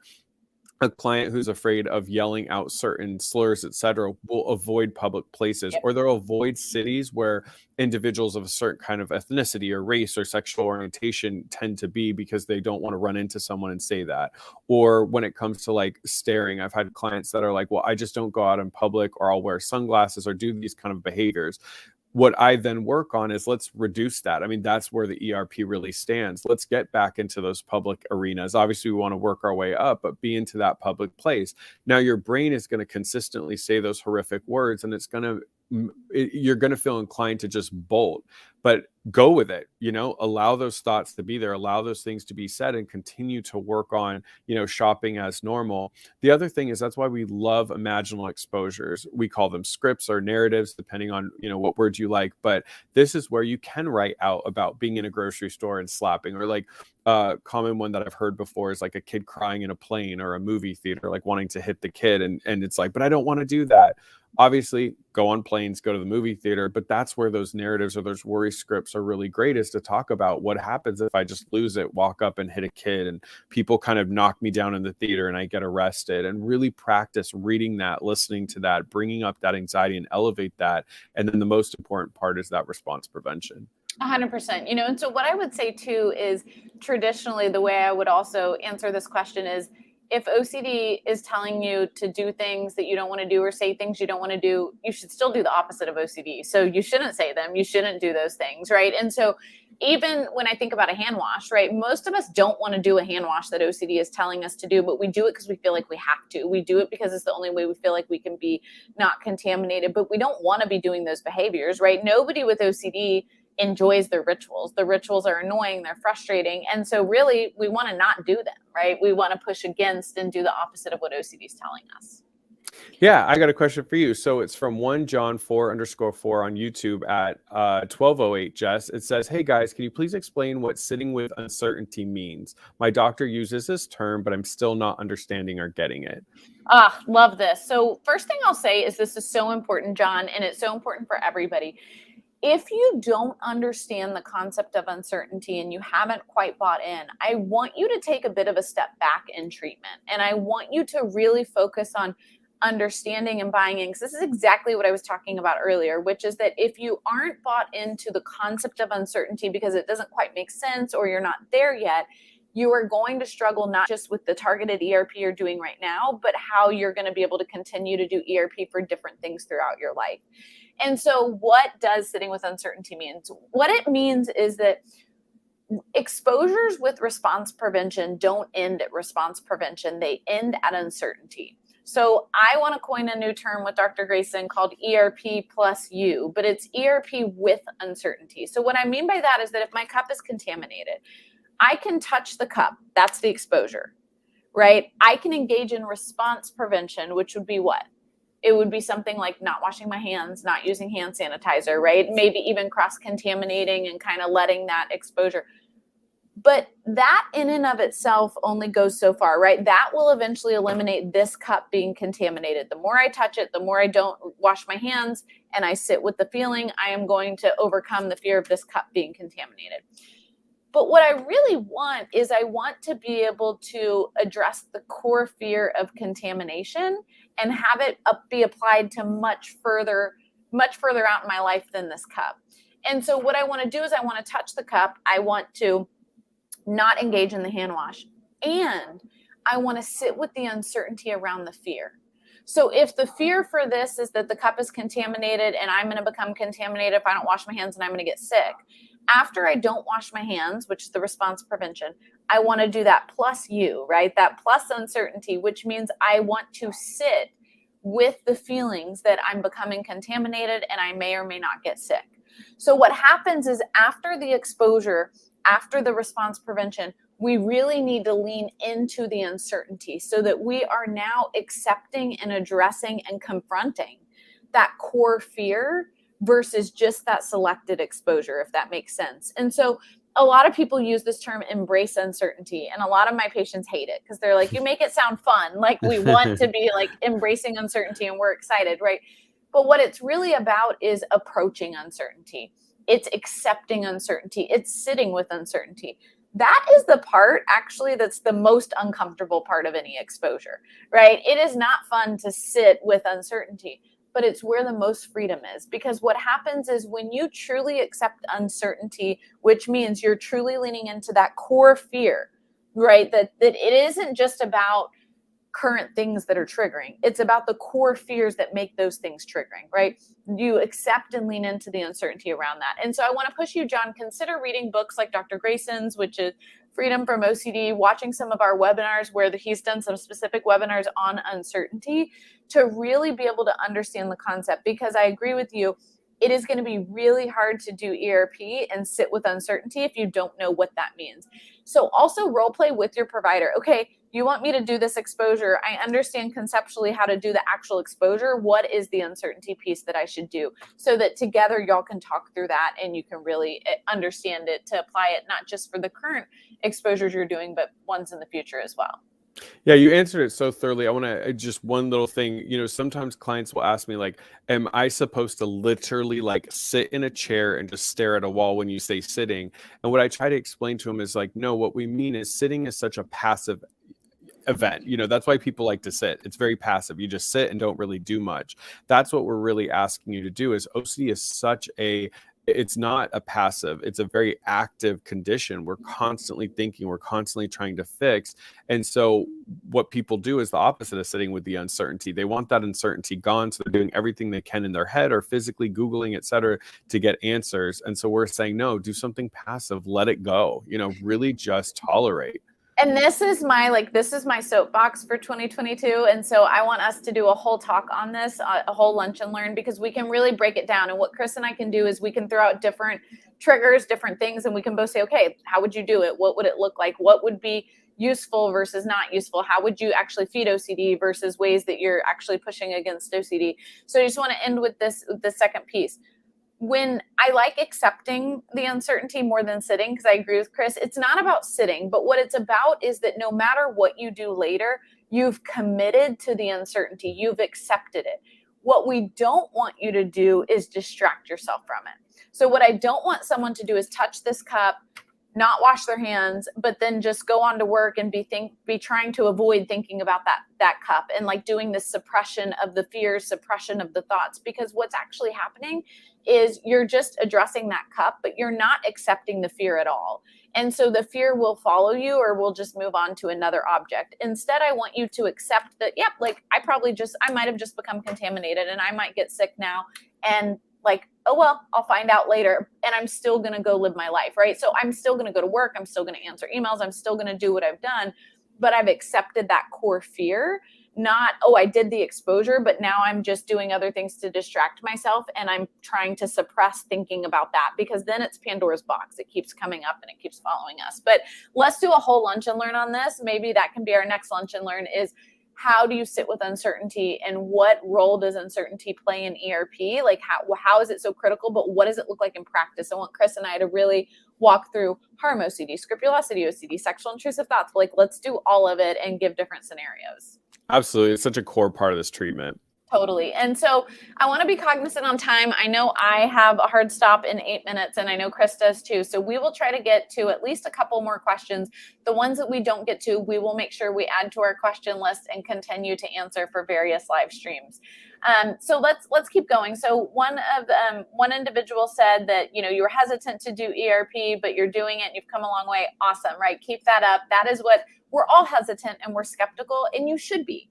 a client who's afraid of yelling out certain slurs, etc., will avoid public places, or they'll avoid cities where individuals of a certain kind of ethnicity or race or sexual orientation tend to be, because they don't want to run into someone and say that. Or when it comes to like staring, I've had clients that are like, well, I just don't go out in public, or I'll wear sunglasses or do these kind of behaviors. What I then work on is, let's reduce that. I mean, that's where the ERP really stands. Let's get back into those public arenas. Obviously, we want to work our way up, but be into that public place. Now, your brain is going to consistently say those horrific words, and you're going to feel inclined to just bolt, but go with it. You know, allow those thoughts to be there, allow those things to be said, and continue to work on, you know, shopping as normal. The other thing is, that's why we love imaginal exposures. We call them scripts or narratives, depending on, you know, what words you like. But this is where you can write out about being in a grocery store and slapping, or like common one that I've heard before is like a kid crying in a plane or a movie theater, like wanting to hit the kid. And it's like, but I don't want to do that. Obviously, go on planes, go to the movie theater, but that's where those narratives or those worry scripts are really great, is to talk about what happens if I just lose it, walk up and hit a kid, and people kind of knock me down in the theater and I get arrested. And really practice reading that, listening to that, bringing up that anxiety and elevate that. And then the most important part is that response prevention. 100%. And so what I would say too is traditionally the way I would also answer this question is if OCD is telling you to do things that you don't want to do or say things you don't want to do, you should still do the opposite of OCD. So you shouldn't say them, you shouldn't do those things, right? And so even when I think about a hand wash, right, most of us don't want to do a hand wash that OCD is telling us to do, but we do it because we feel like we have to. We do it because it's the only way we feel like we can be not contaminated, but we don't want to be doing those behaviors, right? Nobody with OCD enjoys their rituals. The rituals are annoying, they're frustrating. And so really we want to not do them, right? We want to push against and do the opposite of what OCD is telling us. Yeah, I got a question for you. So it's from 1John4_4 on YouTube at 1208 Jess. It says, hey guys, can you please explain what sitting with uncertainty means? My doctor uses this term, but I'm still not understanding or getting it. Love this. So first thing I'll say is this is so important, John, and it's so important for everybody. If you don't understand the concept of uncertainty and you haven't quite bought in, I want you to take a bit of a step back in treatment. And I want you to really focus on understanding and buying in, because this is exactly what I was talking about earlier, which is that if you aren't bought into the concept of uncertainty because it doesn't quite make sense or you're not there yet, you are going to struggle not just with the targeted ERP you're doing right now, but how you're going to be able to continue to do ERP for different things throughout your life. And so what does sitting with uncertainty mean? What it means is that exposures with response prevention don't end at response prevention. They end at uncertainty. So I want to coin a new term with Dr. Grayson called ERP plus U, but it's ERP with uncertainty. So what I mean by that is that if my cup is contaminated, I can touch the cup. That's the exposure, right? I can engage in response prevention, which would be what? It would be something like not washing my hands, not using hand sanitizer, right? Maybe even cross-contaminating and kind of letting that exposure. But that in and of itself only goes so far, right? That will eventually eliminate this cup being contaminated. The more I touch it, the more I don't wash my hands and I sit with the feeling, I am going to overcome the fear of this cup being contaminated. But what I really want is I want to be able to address the core fear of contamination and have it be applied to much further out in my life than this cup. And so what I want to do is I want to touch the cup. I want to not engage in the hand wash. And I want to sit with the uncertainty around the fear. So if the fear for this is that the cup is contaminated and I'm going to become contaminated if I don't wash my hands and I'm going to get sick, after I don't wash my hands, which is the response prevention, I want to do that plus U, right? That plus uncertainty, which means I want to sit with the feelings that I'm becoming contaminated and I may or may not get sick. So what happens is after the exposure, after the response prevention, we really need to lean into the uncertainty so that we are now accepting and addressing and confronting that core fear versus just that selected exposure, if that makes sense. And so a lot of people use this term embrace uncertainty, and a lot of my patients hate it because they're like, you make it sound fun. Like we want to be like embracing uncertainty and we're excited, right? But what it's really about is approaching uncertainty. It's accepting uncertainty. It's sitting with uncertainty. That is the part actually that's the most uncomfortable part of any exposure, right? It is not fun to sit with uncertainty, but it's where the most freedom is. Because what happens is when you truly accept uncertainty, which means you're truly leaning into that core fear, right? That it isn't just about current things that are triggering. It's about the core fears that make those things triggering, right? You accept and lean into the uncertainty around that. And so I want to push you, John, consider reading books like Dr. Grayson's, which is Freedom from OCD, watching some of our webinars where he's done some specific webinars on uncertainty to really be able to understand the concept. Because I agree with you, it is going to be really hard to do ERP and sit with uncertainty if you don't know what that means. So also role play with your provider. Okay, you want me to do this exposure. I understand conceptually how to do the actual exposure. What is the uncertainty piece that I should do? So that together y'all can talk through that and you can really understand it to apply it, not just for the current exposures you're doing, but ones in the future as well. Yeah, you answered it so thoroughly. I want to just one little thing, sometimes clients will ask me like, am I supposed to literally like sit in a chair and just stare at a wall when you say sitting? And what I try to explain to them is like, no, what we mean is sitting is such a passive event. That's why people like to sit. It's very passive. You just sit and don't really do much. That's what we're really asking you to do. Is OCD is such a it's not a passive, it's a very active condition. We're constantly thinking, we're constantly trying to fix. And so what people do is the opposite of sitting with the uncertainty. They want that uncertainty gone. So they're doing everything they can in their head or physically Googling, et cetera, to get answers. And so we're saying, no, do something passive, let it go, really just tolerate. And this is my soapbox for 2022. And so I want us to do a whole talk on this, a whole lunch and learn, because we can really break it down. And what Chris and I can do is we can throw out different triggers, different things, and we can both say, okay, how would you do it? What would it look like? What would be useful versus not useful? How would you actually feed OCD versus ways that you're actually pushing against OCD? So I just want to end with the second piece. When I like accepting the uncertainty more than sitting, because I agree with Chris, it's not about sitting, but what it's about is that no matter what you do later, you've committed to the uncertainty, you've accepted it. What we don't want you to do is distract yourself from it. So what I don't want someone to do is touch this cup, not wash their hands, but then just go on to work and be trying to avoid thinking about that cup, and like doing this suppression of the fears, suppression of the thoughts, because what's actually happening is you're just addressing that cup, but you're not accepting the fear at all. And so the fear will follow you, or we'll just move on to another object. Instead, I want you to accept that, yep, like I might have just become contaminated and I might get sick now. And like, oh, well, I'll find out later. And I'm still going to go live my life, right? So I'm still going to go to work. I'm still going to answer emails. I'm still going to do what I've done. But I've accepted that core fear, not, oh, I did the exposure, but now I'm just doing other things to distract myself. And I'm trying to suppress thinking about that, because then it's Pandora's box. It keeps coming up and it keeps following us. But let's do a whole lunch and learn on this. Maybe that can be our next lunch and learn, is how do you sit with uncertainty, and what role does uncertainty play in ERP? Like how is it so critical, but what does it look like in practice? I want Chris and I to really walk through harm OCD, scrupulosity OCD, sexual intrusive thoughts. Like, let's do all of it and give different scenarios. Absolutely. It's such a core part of this treatment. Totally. And so I want to be cognizant on time. I know I have a hard stop in 8 minutes, and I know Chris does too. So we will try to get to at least a couple more questions. The ones that we don't get to, we will make sure we add to our question list and continue to answer for various live streams. So let's keep going. So one individual said that, you were hesitant to do ERP, but you're doing it and you've come a long way. Awesome, right? Keep that up. That is what we're all hesitant and we're skeptical, and you should be.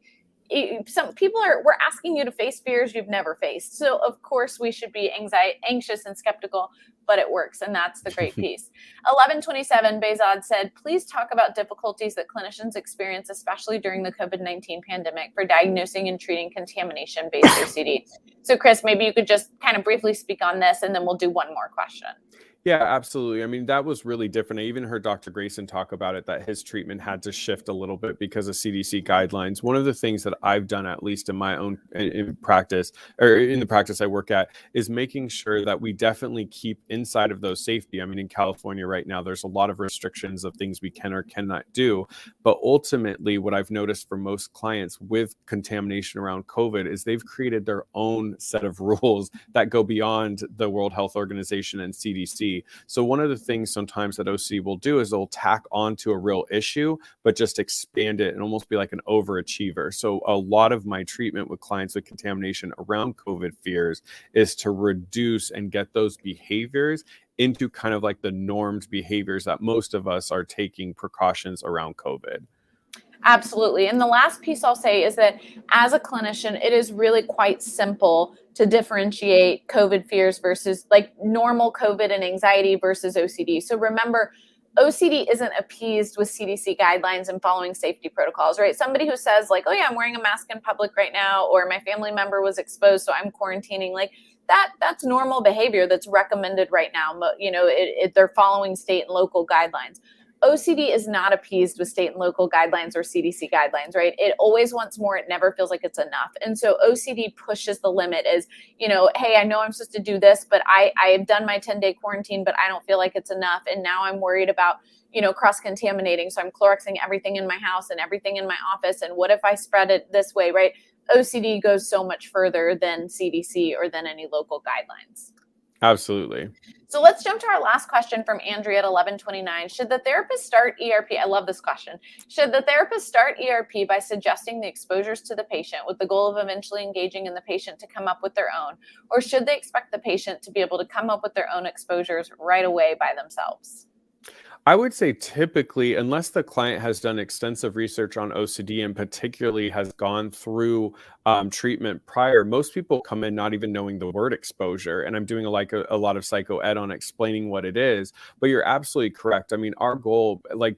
Some people we're asking you to face fears you've never faced. So of course we should be anxious and skeptical, but it works. And that's the great piece. 1127 Bezod said, please talk about difficulties that clinicians experience, especially during the COVID-19 pandemic, for diagnosing and treating contamination-based OCD. So Chris, maybe you could just kind of briefly speak on this, and then we'll do one more question. Yeah, absolutely. I mean, that was really different. I even heard Dr. Grayson talk about it, that his treatment had to shift a little bit because of CDC guidelines. One of the things that I've done, at least in my own practice, or in the practice I work at, is making sure that we definitely keep inside of those safety. I mean, in California right now, there's a lot of restrictions of things we can or cannot do. But ultimately, what I've noticed for most clients with contamination around COVID is they've created their own set of rules that go beyond the World Health Organization and CDC. So one of the things sometimes that OCD will do is they'll tack onto a real issue, but just expand it and almost be like an overachiever. So a lot of my treatment with clients with contamination around COVID fears is to reduce and get those behaviors into kind of like the normed behaviors that most of us are taking precautions around COVID. Absolutely. And the last piece I'll say is that as a clinician, it is really quite simple to differentiate COVID fears versus like normal COVID and anxiety versus OCD. So remember, OCD isn't appeased with CDC guidelines and following safety protocols, right? Somebody who says like, oh yeah, I'm wearing a mask in public right now, or my family member was exposed, so I'm quarantining, like that's normal behavior that's recommended right now. They're following state and local guidelines. OCD is not appeased with state and local guidelines or CDC guidelines, right? It always wants more. It never feels like it's enough. And so OCD pushes the limit is, hey, I know I'm supposed to do this, but I have done my 10-day quarantine, but I don't feel like it's enough. And now I'm worried about, cross-contaminating. So I'm Cloroxing everything in my house and everything in my office. And what if I spread it this way, right? OCD goes so much further than CDC or than any local guidelines. Absolutely. So let's jump to our last question from Andrea at 1129. Should the therapist start ERP? I love this question. Should the therapist start ERP by suggesting the exposures to the patient with the goal of eventually engaging in the patient to come up with their own? Or should they expect the patient to be able to come up with their own exposures right away by themselves? I would say typically, unless the client has done extensive research on OCD and particularly has gone through treatment prior, most people come in not even knowing the word exposure. And I'm doing a lot of psycho ed on explaining what it is. But you're absolutely correct. I mean, our goal, like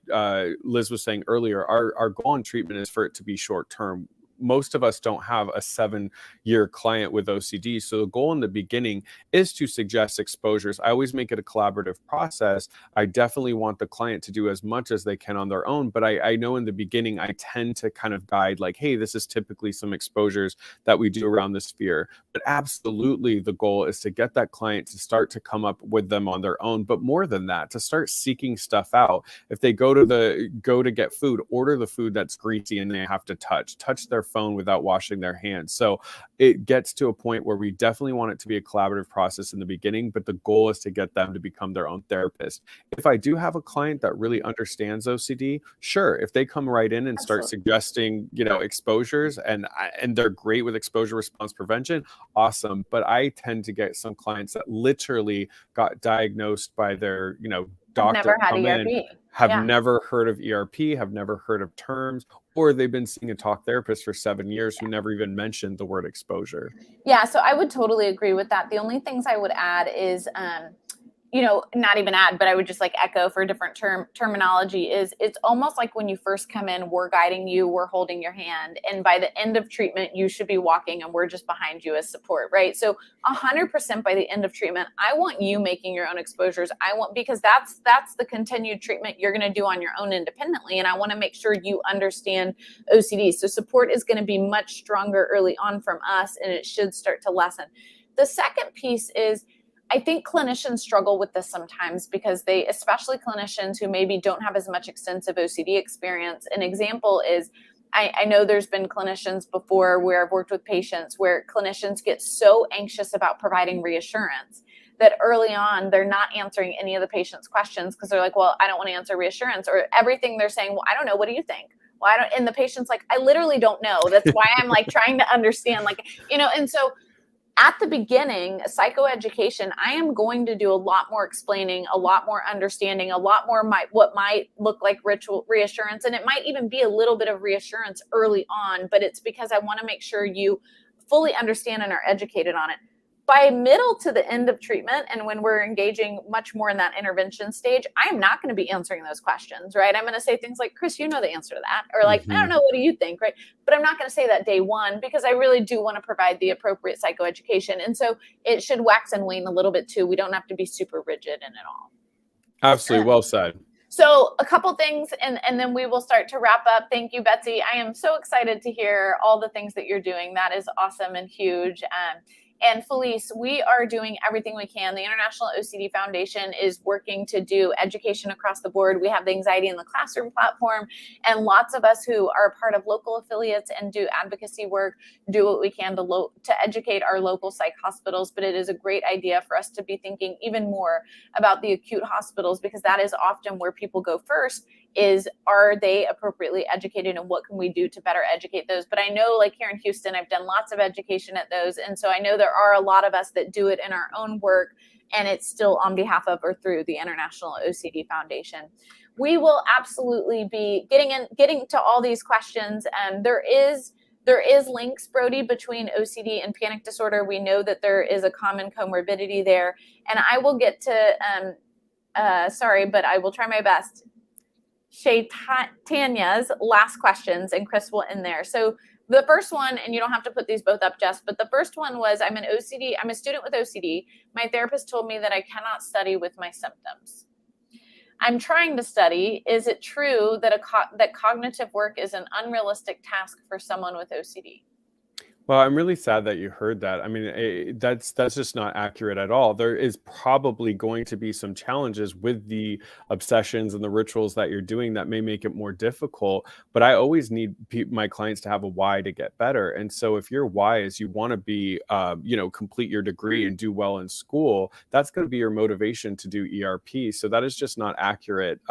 Liz was saying earlier, our goal in treatment is for it to be short term. Most of us don't have a 7-year client with OCD. So the goal in the beginning is to suggest exposures. I always make it a collaborative process. I definitely want the client to do as much as they can on their own. But I know in the beginning, I tend to kind of guide like, hey, this is typically some exposures that we do around the sphere. But absolutely, the goal is to get that client to start to come up with them on their own. But more than that, to start seeking stuff out. If they go to get food, order the food that's greasy and they have to touch their phone without washing their hands. So it gets to a point where we definitely want it to be a collaborative process in the beginning, but the goal is to get them to become their own therapist. If I do have a client that really understands OCD, sure, if they come right in and start suggesting, exposures and they're great with exposure response prevention, awesome. But I tend to get some clients that literally got diagnosed by their, doctor, never had come ERP. in, have never heard of ERP, have never heard of terms, or they've been seeing a talk therapist for 7 years who never even mentioned the word exposure. Yeah, so I would totally agree with that. The only things I would add is, not even add, but I would just like echo for different terminology is it's almost like when you first come in, we're guiding you, we're holding your hand. And by the end of treatment, you should be walking and we're just behind you as support, right? So 100% by the end of treatment, I want you making your own exposures. Because that's the continued treatment you're going to do on your own independently. And I want to make sure you understand OCD. So support is going to be much stronger early on from us, and it should start to lessen. The second piece is, I think clinicians struggle with this sometimes because especially clinicians who maybe don't have as much extensive OCD experience. An example is, I know there's been clinicians before where I've worked with patients where clinicians get so anxious about providing reassurance that early on they're not answering any of the patient's questions because they're like, well, I don't want to answer reassurance, or everything they're saying, well, I don't know, what do you think? Well, and the patient's like, I literally don't know. That's why I'm like trying to understand, and so at the beginning, psychoeducation, I am going to do a lot more explaining, a lot more understanding, a lot more what might look like ritual reassurance. And it might even be a little bit of reassurance early on, but it's because I want to make sure you fully understand and are educated on it. By middle to the end of treatment, and when we're engaging much more in that intervention stage, I am not going to be answering those questions, right? I'm going to say things like, Chris, you know the answer to that. Or like, I don't know, what do you think, right? But I'm not going to say that day one because I really do want to provide the appropriate psychoeducation. And so it should wax and wane a little bit too. We don't have to be super rigid in it all. Absolutely. Well said. So a couple things, and then we will start to wrap up. Thank you, Betsy. I am so excited to hear all the things that you're doing. That is awesome and huge. And Felice, we are doing everything we can. The International OCD Foundation is working to do education across the board. We have the Anxiety in the Classroom platform, and lots of us who are part of local affiliates and do advocacy work do what we can to educate our local psych hospitals. But it is a great idea for us to be thinking even more about the acute hospitals, because that is often where people go first. Are they appropriately educated, and what can we do to better educate those? But I know, like here in Houston, I've done lots of education at those. And so I know there are a lot of us that do it in our own work, and it's still on behalf of or through the International OCD Foundation. We will absolutely be getting to all these questions. And there is links, Brody, between OCD and panic disorder. We know that there is a common comorbidity there. And I will get to, sorry, but I will try my best. Tanya's last questions, and Chris will end there. So the first one, and you don't have to put these both up, Jess, but the first one was, I'm a student with OCD. My therapist told me that I cannot study with my symptoms. I'm trying to study. Is it true that that cognitive work is an unrealistic task for someone with OCD? Well, I'm really sad that you heard that. I mean, that's just not accurate at all. There is probably going to be some challenges with the obsessions and the rituals that you're doing that may make it more difficult. But I always need my clients to have a why to get better. And so, if your why is you want to be, complete your degree and do well in school, that's going to be your motivation to do ERP. So that is just not accurate.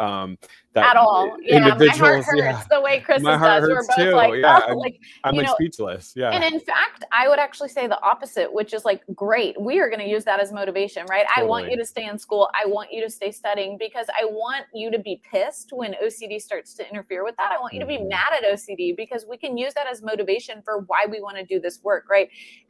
That At all. Yeah, my heart individuals, hurts yeah, the way my Chris's heart does. We're hurts both too. like, Yeah, oh, like, I'm you like know, speechless. and Yeah, in fact, I would actually say the opposite, which is like, great, we are going to use that as motivation, right? I want totally. you to stay in school. I want you to stay studying because I want you to be pissed when OCD starts to interfere with that. I want you to be Mhm. mad at OCD because we can use that as motivation for why we want to do this work, right?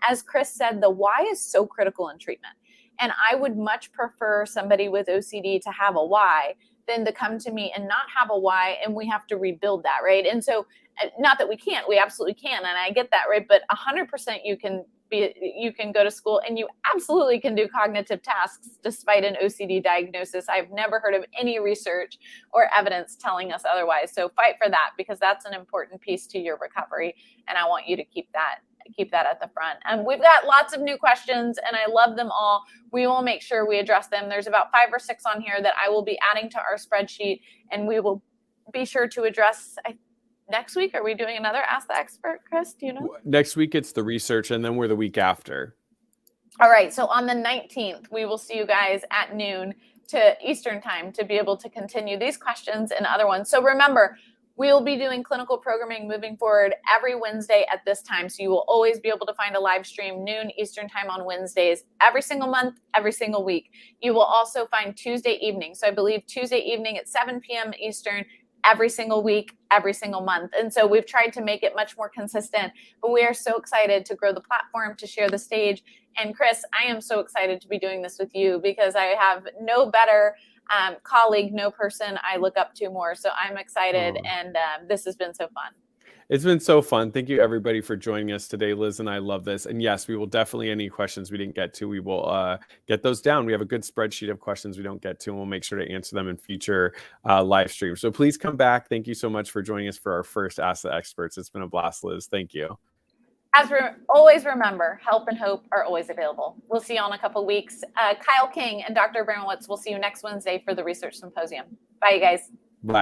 As Chris said, the why is so critical in treatment. And I would much prefer somebody with OCD to have a why than to come to me and not have a why, and we have to rebuild that, right? And so, not that we can't, we absolutely can, and I get that, right? But 100% you can go to school and you absolutely can do cognitive tasks despite an OCD diagnosis. I've never heard of any research or evidence telling us otherwise. So fight for that, because that's an important piece to your recovery, and I want you to keep that at the front. And we've got lots of new questions, and I love them all. We will make sure we address them. There's about 5 or 6 on here that I will be adding to our spreadsheet, and we will be sure to address. Next week, are we doing another Ask the Expert, Chris? Do you know? Next week it's the research, and then we're the week after. All right. So on the 19th, we will see you guys at noon to Eastern time to be able to continue these questions and other ones. So remember, we'll be doing clinical programming moving forward every Wednesday at this time. So you will always be able to find a live stream noon Eastern time on Wednesdays, every single month, every single week. You will also find Tuesday evening. So I believe Tuesday evening at 7 p.m. Eastern, every single week, every single month. And so we've tried to make it much more consistent, but we are so excited to grow the platform, to share the stage. And Chris, I am so excited to be doing this with you because I have no better colleague, no person I look up to more. So I'm excited, and this has been so fun. It's been so fun. Thank you, everybody, for joining us today. Liz and I love this. And yes, we will definitely, any questions we didn't get to, we will get those down. We have a good spreadsheet of questions we don't get to, and we'll make sure to answer them in future live streams. So please come back. Thank you so much for joining us for our first Ask the Experts. It's been a blast, Liz. Thank you. As always, remember, help and hope are always available. We'll see you all in a couple of weeks. Kyle King and Dr. Bramowitz will see you next Wednesday for the Research Symposium. Bye, you guys. Bye.